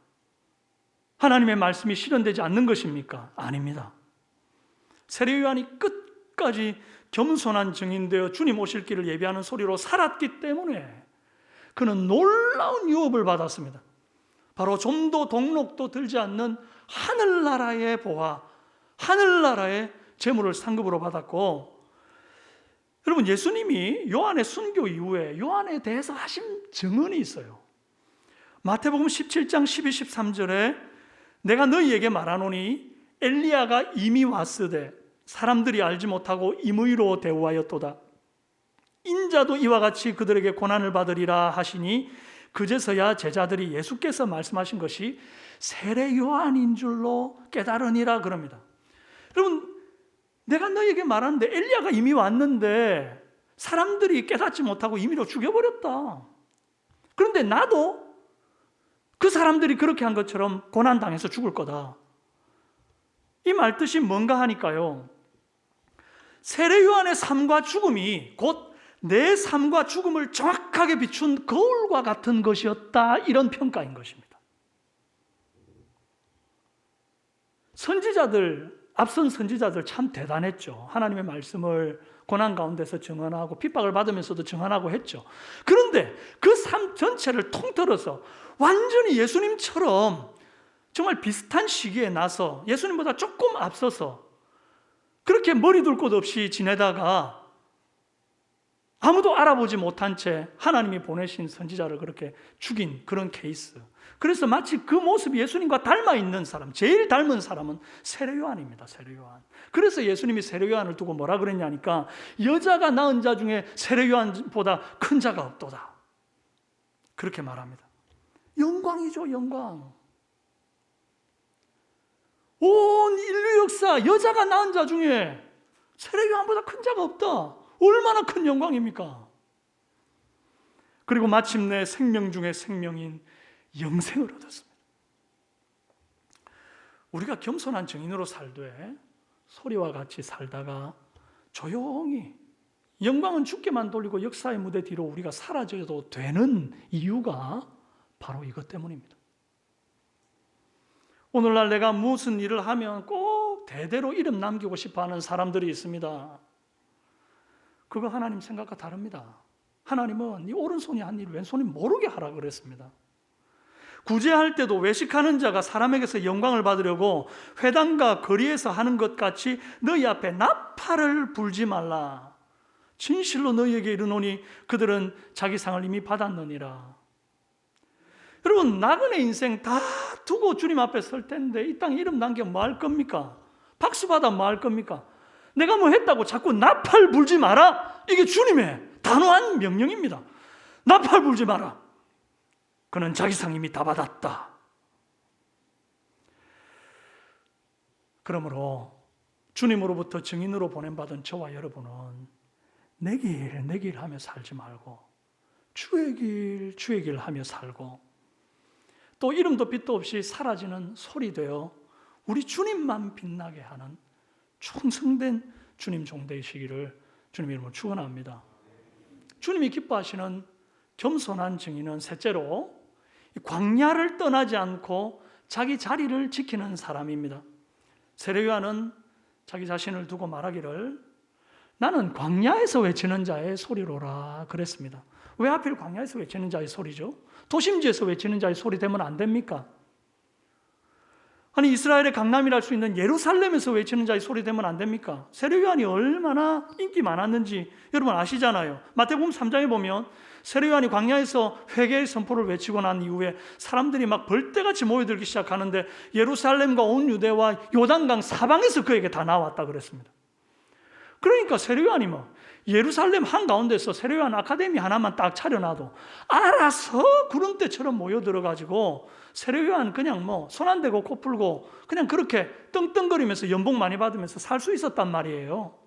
S7: 하나님의 말씀이 실현되지 않는 것입니까? 아닙니다. 세례 요한이 끝까지 겸손한 증인되어 주님 오실 길을 예비하는 소리로 살았기 때문에 그는 놀라운 유업을 받았습니다. 바로 좀도 동록도 들지 않는 하늘나라의 보화, 하늘나라의 재물을 상급으로 받았고, 여러분, 예수님이 요한의 순교 이후에 요한에 대해서 하신 증언이 있어요. 마태복음 17장 12, 13절에 내가 너희에게 말하노니 엘리야가 이미 왔으되 사람들이 알지 못하고 임의로 대우하였도다. 인자도 이와 같이 그들에게 고난을 받으리라 하시니 그제서야 제자들이 예수께서 말씀하신 것이 세례 요한인 줄로 깨달으니라 그럽니다. 여러분, 내가 너희에게 말하는데 엘리야가 이미 왔는데 사람들이 깨닫지 못하고 임의로 죽여버렸다. 그런데 나도 그 사람들이 그렇게 한 것처럼 고난당해서 죽을 거다. 이 말 뜻이 뭔가 하니까요, 세례 요한의 삶과 죽음이 곧 내 삶과 죽음을 정확하게 비춘 거울과 같은 것이었다, 이런 평가인 것입니다. 앞선 선지자들 참 대단했죠. 하나님의 말씀을 고난 가운데서 증언하고 핍박을 받으면서도 증언하고 했죠. 그런데 그 삶 전체를 통틀어서 완전히 예수님처럼 정말 비슷한 시기에 나서 예수님보다 조금 앞서서 그렇게 머리 둘 곳 없이 지내다가 아무도 알아보지 못한 채 하나님이 보내신 선지자를 그렇게 죽인 그런 케이스. 그래서 마치 그 모습이 예수님과 닮아 있는 사람, 제일 닮은 사람은 세례 요한입니다. 세례 요한. 그래서 예수님이 세례 요한을 두고 뭐라 그랬냐니까, 여자가 낳은 자 중에 세례 요한보다 큰 자가 없도다, 그렇게 말합니다. 영광이죠, 영광. 온 인류 역사 여자가 낳은 자 중에 세례 요한보다 큰 자가 없다. 얼마나 큰 영광입니까? 그리고 마침내 생명 중에 생명인 영생을 얻었습니다. 우리가 겸손한 증인으로 살되 소리와 같이 살다가 조용히 영광은 주께만 돌리고 역사의 무대 뒤로 우리가 사라져도 되는 이유가 바로 이것 때문입니다. 오늘날 내가 무슨 일을 하면 꼭 대대로 이름 남기고 싶어하는 사람들이 있습니다. 그거 하나님 생각과 다릅니다. 하나님은 네 오른손이 한 일을 왼손이 모르게 하라 그랬습니다. 구제할 때도 외식하는 자가 사람에게서 영광을 받으려고 회당과 거리에서 하는 것 같이 너희 앞에 나팔을 불지 말라. 진실로 너희에게 이르노니 그들은 자기 상을 이미 받았느니라. 여러분, 나그네 인생 다 두고 주님 앞에 설 텐데 이 땅에 이름 남겨 뭐 할 겁니까? 박수 받아 뭐 할 겁니까? 내가 뭐 했다고 자꾸 나팔 불지 마라? 이게 주님의 단호한 명령입니다. 나팔 불지 마라. 그는 자기 상 이미 다 받았다. 그러므로 주님으로부터 증인으로 보냄받은 저와 여러분은 내 길 하며 살지 말고 주의 길 하며 살고, 또 이름도 빛도 없이 사라지는 소리 되어 우리 주님만 빛나게 하는 충성된 주님 종 되시기를 주님 이름으로 축원합니다. 주님이 기뻐하시는 겸손한 증인은 셋째로 광야를 떠나지 않고 자기 자리를 지키는 사람입니다. 세례 요한은 자기 자신을 두고 말하기를 나는 광야에서 외치는 자의 소리로라 그랬습니다. 왜 하필 광야에서 외치는 자의 소리죠? 도심지에서 외치는 자의 소리 되면 안 됩니까? 아니, 이스라엘의 강남이랄 수 있는 예루살렘에서 외치는 자의 소리 되면 안 됩니까? 세례 요한이 얼마나 인기 많았는지 여러분 아시잖아요. 마태복음 3장에 보면 세례 요한이 광야에서 회개의 선포를 외치고 난 이후에 사람들이 막 벌떼같이 모여들기 시작하는데 예루살렘과 온 유대와 요단강 사방에서 그에게 다 나왔다 그랬습니다. 그러니까 세례 요한이 예루살렘 한가운데서 세례 요한 아카데미 하나만 딱 차려놔도 알아서 구름대처럼 모여들어가지고 세례 요한 그냥 손 안 대고 코 풀고 그냥 그렇게 떵떵거리면서 연봉 많이 받으면서 살 수 있었단 말이에요.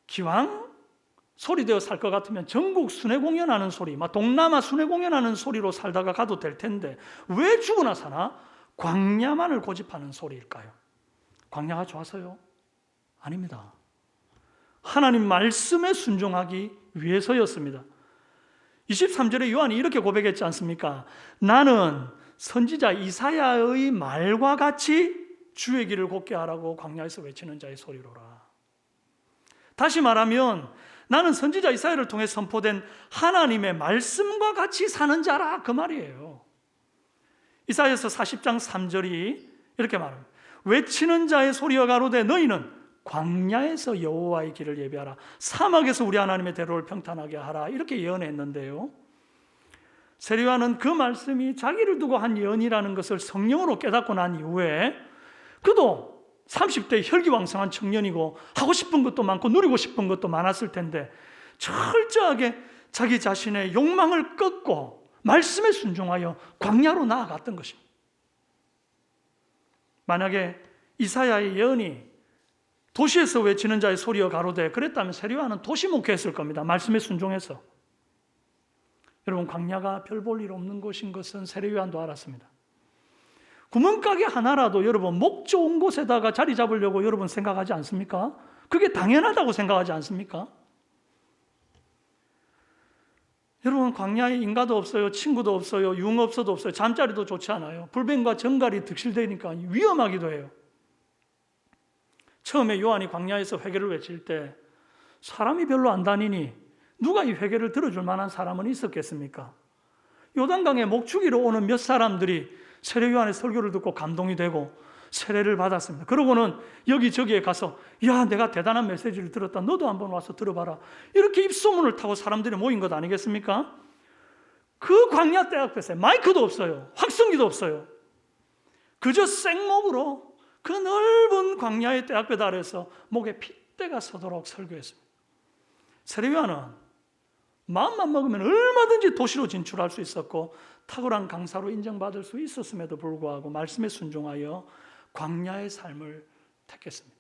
S7: 기왕 소리되어 살 것 같으면 전국 순회 공연하는 소리, 동남아 순회 공연하는 소리로 살다가 가도 될 텐데 왜 죽으나 사나 광야만을 고집하는 소리일까요? 광야가 좋아서요? 아닙니다. 하나님 말씀에 순종하기 위해서였습니다. 23절에 요한이 이렇게 고백했지 않습니까? 나는 선지자 이사야의 말과 같이 주의 길을 곧게 하라고 광야에서 외치는 자의 소리로라. 다시 말하면 나는 선지자 이사야를 통해 선포된 하나님의 말씀과 같이 사는 자라, 그 말이에요. 이사야서 40장 3절이 이렇게 말합니다. 외치는 자의 소리가 가로되 너희는 광야에서 여호와의 길을 예비하라, 사막에서 우리 하나님의 대로를 평탄하게 하라, 이렇게 예언했는데요. 세례요한은 그 말씀이 자기를 두고 한 예언이라는 것을 성령으로 깨닫고 난 이후에, 그도 30대 혈기왕성한 청년이고 하고 싶은 것도 많고 누리고 싶은 것도 많았을 텐데 철저하게 자기 자신의 욕망을 꺾고 말씀에 순종하여 광야로 나아갔던 것입니다. 만약에 이사야의 예언이 도시에서 외치는 자의 소리여 가로되 그랬다면 세례요한은 도시 목회했을 겁니다. 말씀에 순종해서. 여러분, 광야가 별 볼 일 없는 곳인 것은 세례요한도 알았습니다. 구멍가게 하나라도 여러분 목 좋은 곳에다가 자리 잡으려고 여러분 생각하지 않습니까? 그게 당연하다고 생각하지 않습니까? 여러분, 광야에 인가도 없어요, 친구도 없어요, 융업소도 없어요, 잠자리도 좋지 않아요. 불뱀과 정갈이 득실되니까 위험하기도 해요. 처음에 요한이 광야에서 회개를 외칠 때 사람이 별로 안 다니니 누가 이 회개를 들어줄 만한 사람은 있었겠습니까? 요단강에 목축이로 오는 몇 사람들이 세례 요한의 설교를 듣고 감동이 되고 세례를 받았습니다. 그러고는 여기저기에 가서 야, 내가 대단한 메시지를 들었다, 너도 한번 와서 들어봐라, 이렇게 입소문을 타고 사람들이 모인 것 아니겠습니까? 그 광야 때 앞에서 마이크도 없어요, 확성기도 없어요. 그저 생목으로 그 넓은 광야의 떼약볕 아래서 목에 핏대가 서도록 설교했습니다. 세례 요한은 마음만 먹으면 얼마든지 도시로 진출할 수 있었고 탁월한 강사로 인정받을 수 있었음에도 불구하고 말씀에 순종하여 광야의 삶을 택했습니다.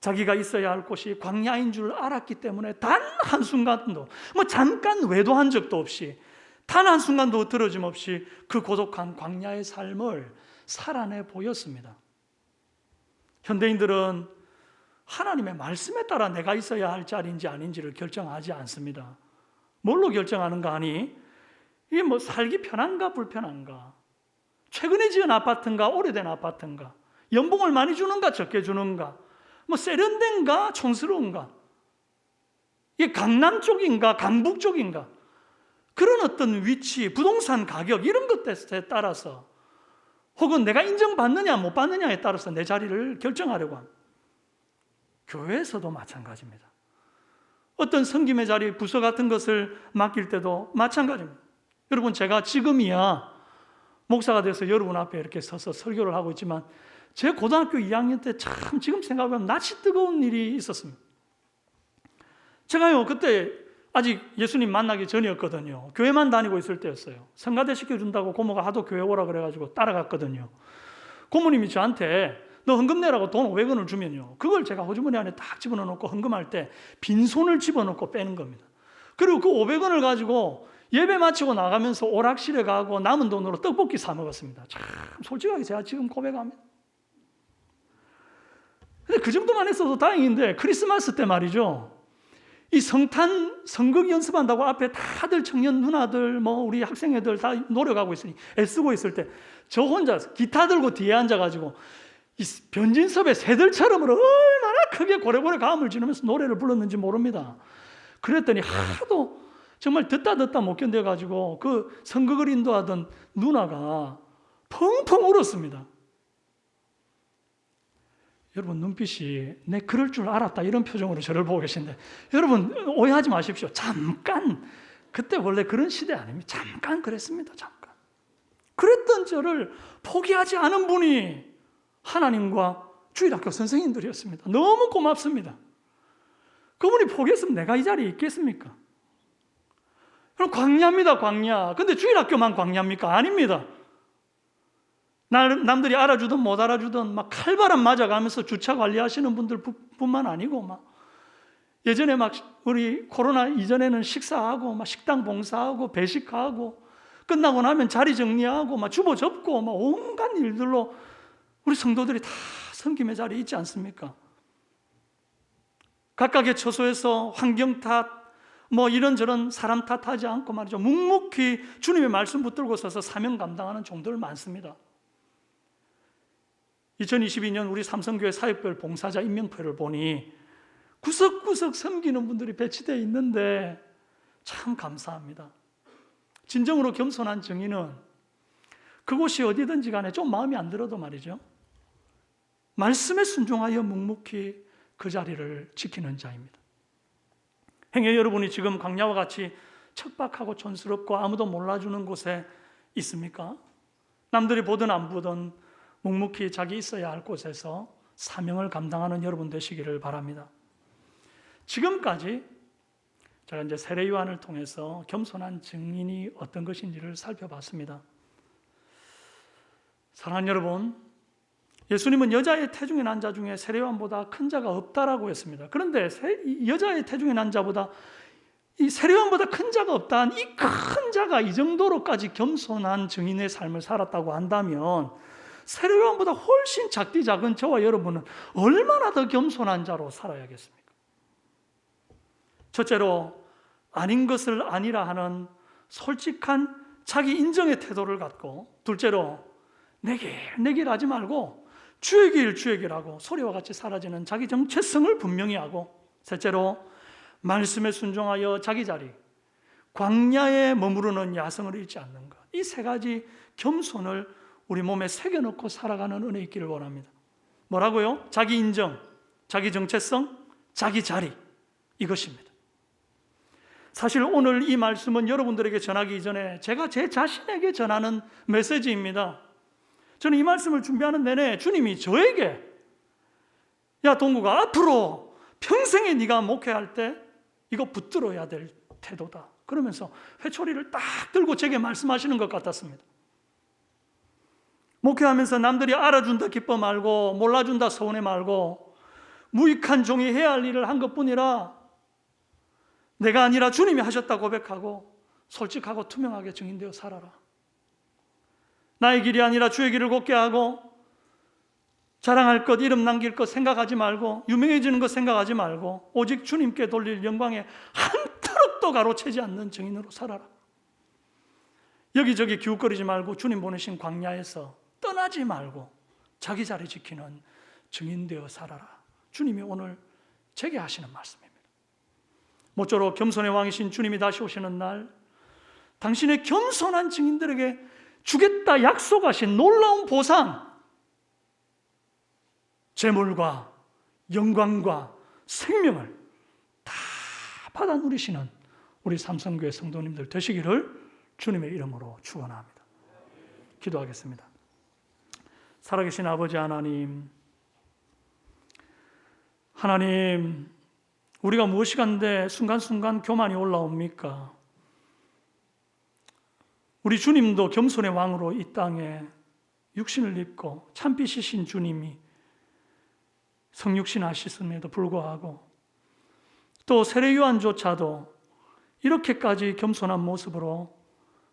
S7: 자기가 있어야 할 곳이 광야인 줄 알았기 때문에 단 한순간도, 잠깐 외도한 적도 없이, 단 한순간도 들어짐 없이 그 고독한 광야의 삶을 살아내 보였습니다. 현대인들은 하나님의 말씀에 따라 내가 있어야 할 자리인지 아닌지를 결정하지 않습니다. 뭘로 결정하는가 하니, 이게 살기 편한가 불편한가, 최근에 지은 아파트인가 오래된 아파트인가, 연봉을 많이 주는가 적게 주는가, 세련된가 촌스러운가, 이게 강남 쪽인가 강북 쪽인가, 그런 어떤 위치, 부동산 가격 이런 것들에 따라서, 혹은 내가 인정받느냐 못 받느냐에 따라서 내 자리를 결정하려고 합니다. 교회에서도 마찬가지입니다. 어떤 섬김의 자리, 부서 같은 것을 맡길 때도 마찬가지입니다. 여러분, 제가 지금이야 목사가 돼서 여러분 앞에 이렇게 서서 설교를 하고 있지만 제 고등학교 2학년 때 참 지금 생각하면 낯이 뜨거운 일이 있었습니다. 제가요 그때 아직 예수님 만나기 전이었거든요. 교회만 다니고 있을 때였어요. 성가대 시켜준다고 고모가 하도 교회 오라 그래가지고 따라갔거든요. 고모님이 저한테 너 헌금 내라고 돈 500원을 주면요, 그걸 제가 호주머니 안에 딱 집어넣고 헌금할 때 빈손을 집어넣고 빼는 겁니다. 그리고 그 500원을 가지고 예배 마치고 나가면서 오락실에 가고 남은 돈으로 떡볶이 사 먹었습니다. 참 솔직하게 제가 지금 고백합니다. 근데 그 정도만 했어도 다행인데 크리스마스 때 말이죠, 이 성탄 성극 연습한다고 앞에 다들 청년 누나들 우리 학생애들 다 노력하고 있으니 애쓰고 있을 때 저 혼자 기타 들고 뒤에 앉아가지고 이 변진섭의 새들처럼 얼마나 크게 고래고래 가음을 지르면서 노래를 불렀는지 모릅니다. 그랬더니 하도 정말 듣다 못 견뎌가지고 그 성극을 인도하던 누나가 펑펑 울었습니다. 여러분, 눈빛이 내 그럴 줄 알았다 이런 표정으로 저를 보고 계신데, 여러분 오해하지 마십시오. 잠깐, 그때 원래 그런 시대 아닙니다. 잠깐 그랬습니다. 잠깐. 그랬던 저를 포기하지 않은 분이 하나님과 주일학교 선생님들이었습니다. 너무 고맙습니다. 그분이 포기했으면 내가 이 자리에 있겠습니까? 그럼 광야입니다, 광야. 근데 주일학교만 광야입니까? 아닙니다. 남들이 알아주든 못 알아주든 막 칼바람 맞아가면서 주차 관리하시는 분들 뿐만 아니고 예전에 우리 코로나 이전에는 식사하고 식당 봉사하고 배식하고 끝나고 나면 자리 정리하고 주보 접고 온갖 일들로 우리 성도들이 다 섬김의 자리에 있지 않습니까? 각각의 처소에서 환경 탓, 이런저런 사람 탓하지 않고 말이죠, 묵묵히 주님의 말씀 붙들고 서서 사명 감당하는 종들 많습니다. 2022년 우리 삼성교회 사역별 봉사자 임명표를 보니 구석구석 섬기는 분들이 배치되어 있는데 참 감사합니다. 진정으로 겸손한 정의는 그곳이 어디든지 간에 좀 마음에 안 들어도 말이죠, 말씀에 순종하여 묵묵히 그 자리를 지키는 자입니다. 행여 여러분이 지금 광야와 같이 척박하고 촌스럽고 아무도 몰라주는 곳에 있습니까? 남들이 보든 안 보든 묵묵히 자기 있어야 할 곳에서 사명을 감당하는 여러분 되시기를 바랍니다. 지금까지 제가 이제 세례 요한을 통해서 겸손한 증인이 어떤 것인지를 살펴봤습니다. 사랑하는 여러분, 예수님은 여자의 태중에 난 자 중에 세례 요한보다 큰 자가 없다라고 했습니다. 그런데 여자의 태중에 난 자보다 이 세례 요한보다 큰 자가 없다는 이 큰 자가 이 정도로까지 겸손한 증인의 삶을 살았다고 한다면 세례 요한보다 훨씬 작디 작은 저와 여러분은 얼마나 더 겸손한 자로 살아야겠습니까? 첫째로 아닌 것을 아니라 하는 솔직한 자기 인정의 태도를 갖고, 둘째로 내길 하지 말고 주의 길 하고 소리와 같이 사라지는 자기 정체성을 분명히 하고, 셋째로 말씀에 순종하여 자기 자리, 광야에 머무르는 야성을 잃지 않는 것. 이 세 가지 겸손을 우리 몸에 새겨넣고 살아가는 은혜 있기를 원합니다. 뭐라고요? 자기 인정, 자기 정체성, 자기 자리, 이것입니다. 사실 오늘 이 말씀은 여러분들에게 전하기 이전에 제가 제 자신에게 전하는 메시지입니다. 저는 이 말씀을 준비하는 내내 주님이 저에게, 야 동구가 앞으로 평생에 네가 목회할 때 이거 붙들어야 될 태도다, 그러면서 회초리를 딱 들고 제게 말씀하시는 것 같았습니다. 목회하면서 남들이 알아준다 기뻐 말고 몰라준다 서운해 말고 무익한 종이 해야 할 일을 한 것뿐이라 내가 아니라 주님이 하셨다 고백하고 솔직하고 투명하게 증인되어 살아라. 나의 길이 아니라 주의 길을 곱게 하고 자랑할 것, 이름 남길 것 생각하지 말고 유명해지는 것 생각하지 말고 오직 주님께 돌릴 영광에 한 트럭도 가로채지 않는 증인으로 살아라. 여기저기 기웃거리지 말고 주님 보내신 광야에서 떠나지 말고 자기 자리 지키는 증인되어 살아라. 주님이 오늘 제게 하시는 말씀입니다. 모쪼록 겸손의 왕이신 주님이 다시 오시는 날 당신의 겸손한 증인들에게 주겠다 약속하신 놀라운 보상, 재물과 영광과 생명을 다 받아 누리시는 우리 삼성교회 성도님들 되시기를 주님의 이름으로 축원합니다. 기도하겠습니다. 살아계신 아버지 하나님, 우리가 무엇이 간데 순간순간 교만이 올라옵니까? 우리 주님도 겸손의 왕으로 이 땅에 육신을 입고 참빛이신 주님이 성육신 하셨음에도 불구하고 또 세례 요한조차도 이렇게까지 겸손한 모습으로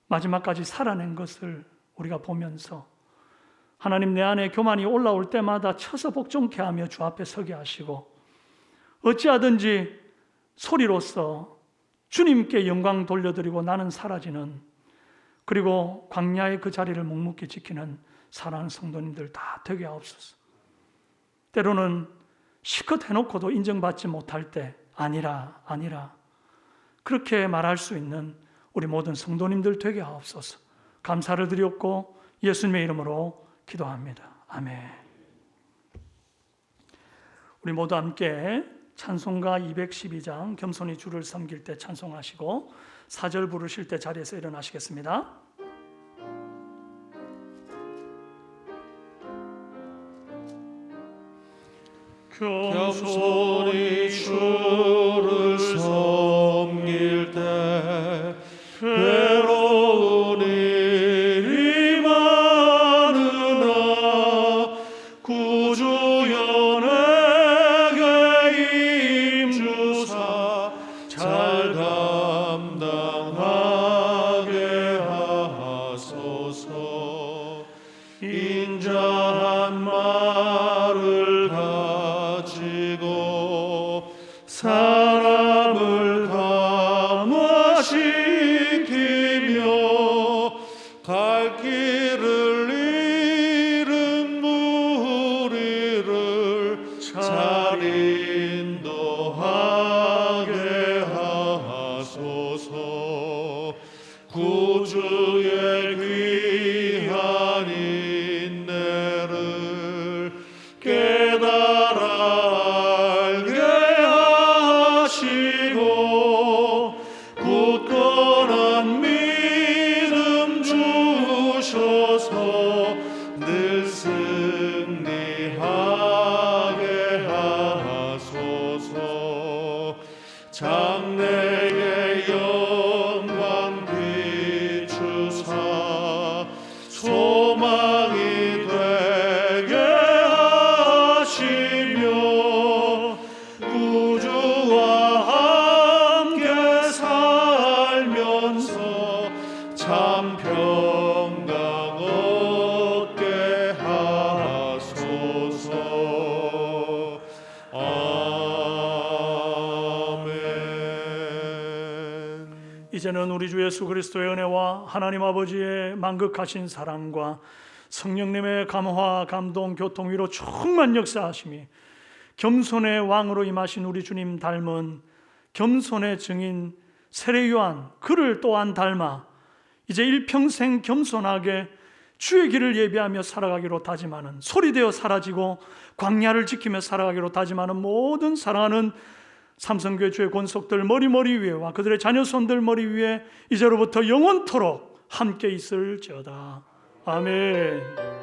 S7: 마지막까지 살아낸 것을 우리가 보면서 하나님, 내 안에 교만이 올라올 때마다 쳐서 복종케 하며 주 앞에 서게 하시고 어찌하든지 소리로서 주님께 영광 돌려드리고 나는 사라지는, 그리고 광야의 그 자리를 묵묵히 지키는 사랑하는 성도님들 다 되게 하옵소서. 때로는 실컷 해놓고도 인정받지 못할 때 아니라 그렇게 말할 수 있는 우리 모든 성도님들 되게 하옵소서. 감사를 드렸고 예수님의 이름으로 기도합니다. 아멘. 우리 모두 함께 찬송가 212장 겸손히 주를 섬길 때 찬송하시고 4절 부르실 때 자리에서 일어나시겠습니다.
S6: 겸손히 주를 섬길 때 괴로운 일이 많으나 구주연에게 임주사 잘 감당하게 하소서. 인자한 말을 가지고 사람을 감화시키며 갈 길을 잃은 무리를 잘 인도하게 하소서. 구주의 귀한 인내를 장래의 영광 비추사 소망이 되게 하시며 구주와 함께 살면서 참 평강 얻게 하소서. 아멘.
S7: 이제는 우리 주 예수 그리스도의 은혜와 하나님 아버지의 만극하신 사랑과 성령님의 감화, 감동, 교통, 위로 충만 역사하심이 겸손의 왕으로 임하신 우리 주님 닮은 겸손의 증인 세례 요한, 그를 또한 닮아 이제 일평생 겸손하게 주의 길을 예비하며 살아가기로 다짐하는, 소리되어 사라지고 광야를 지키며 살아가기로 다짐하는 모든 사랑하는 삼성교회 주의 권속들 머리 위에와 그들의 자녀손들 머리 위에 이제로부터 영원토록 함께 있을지어다. 아멘.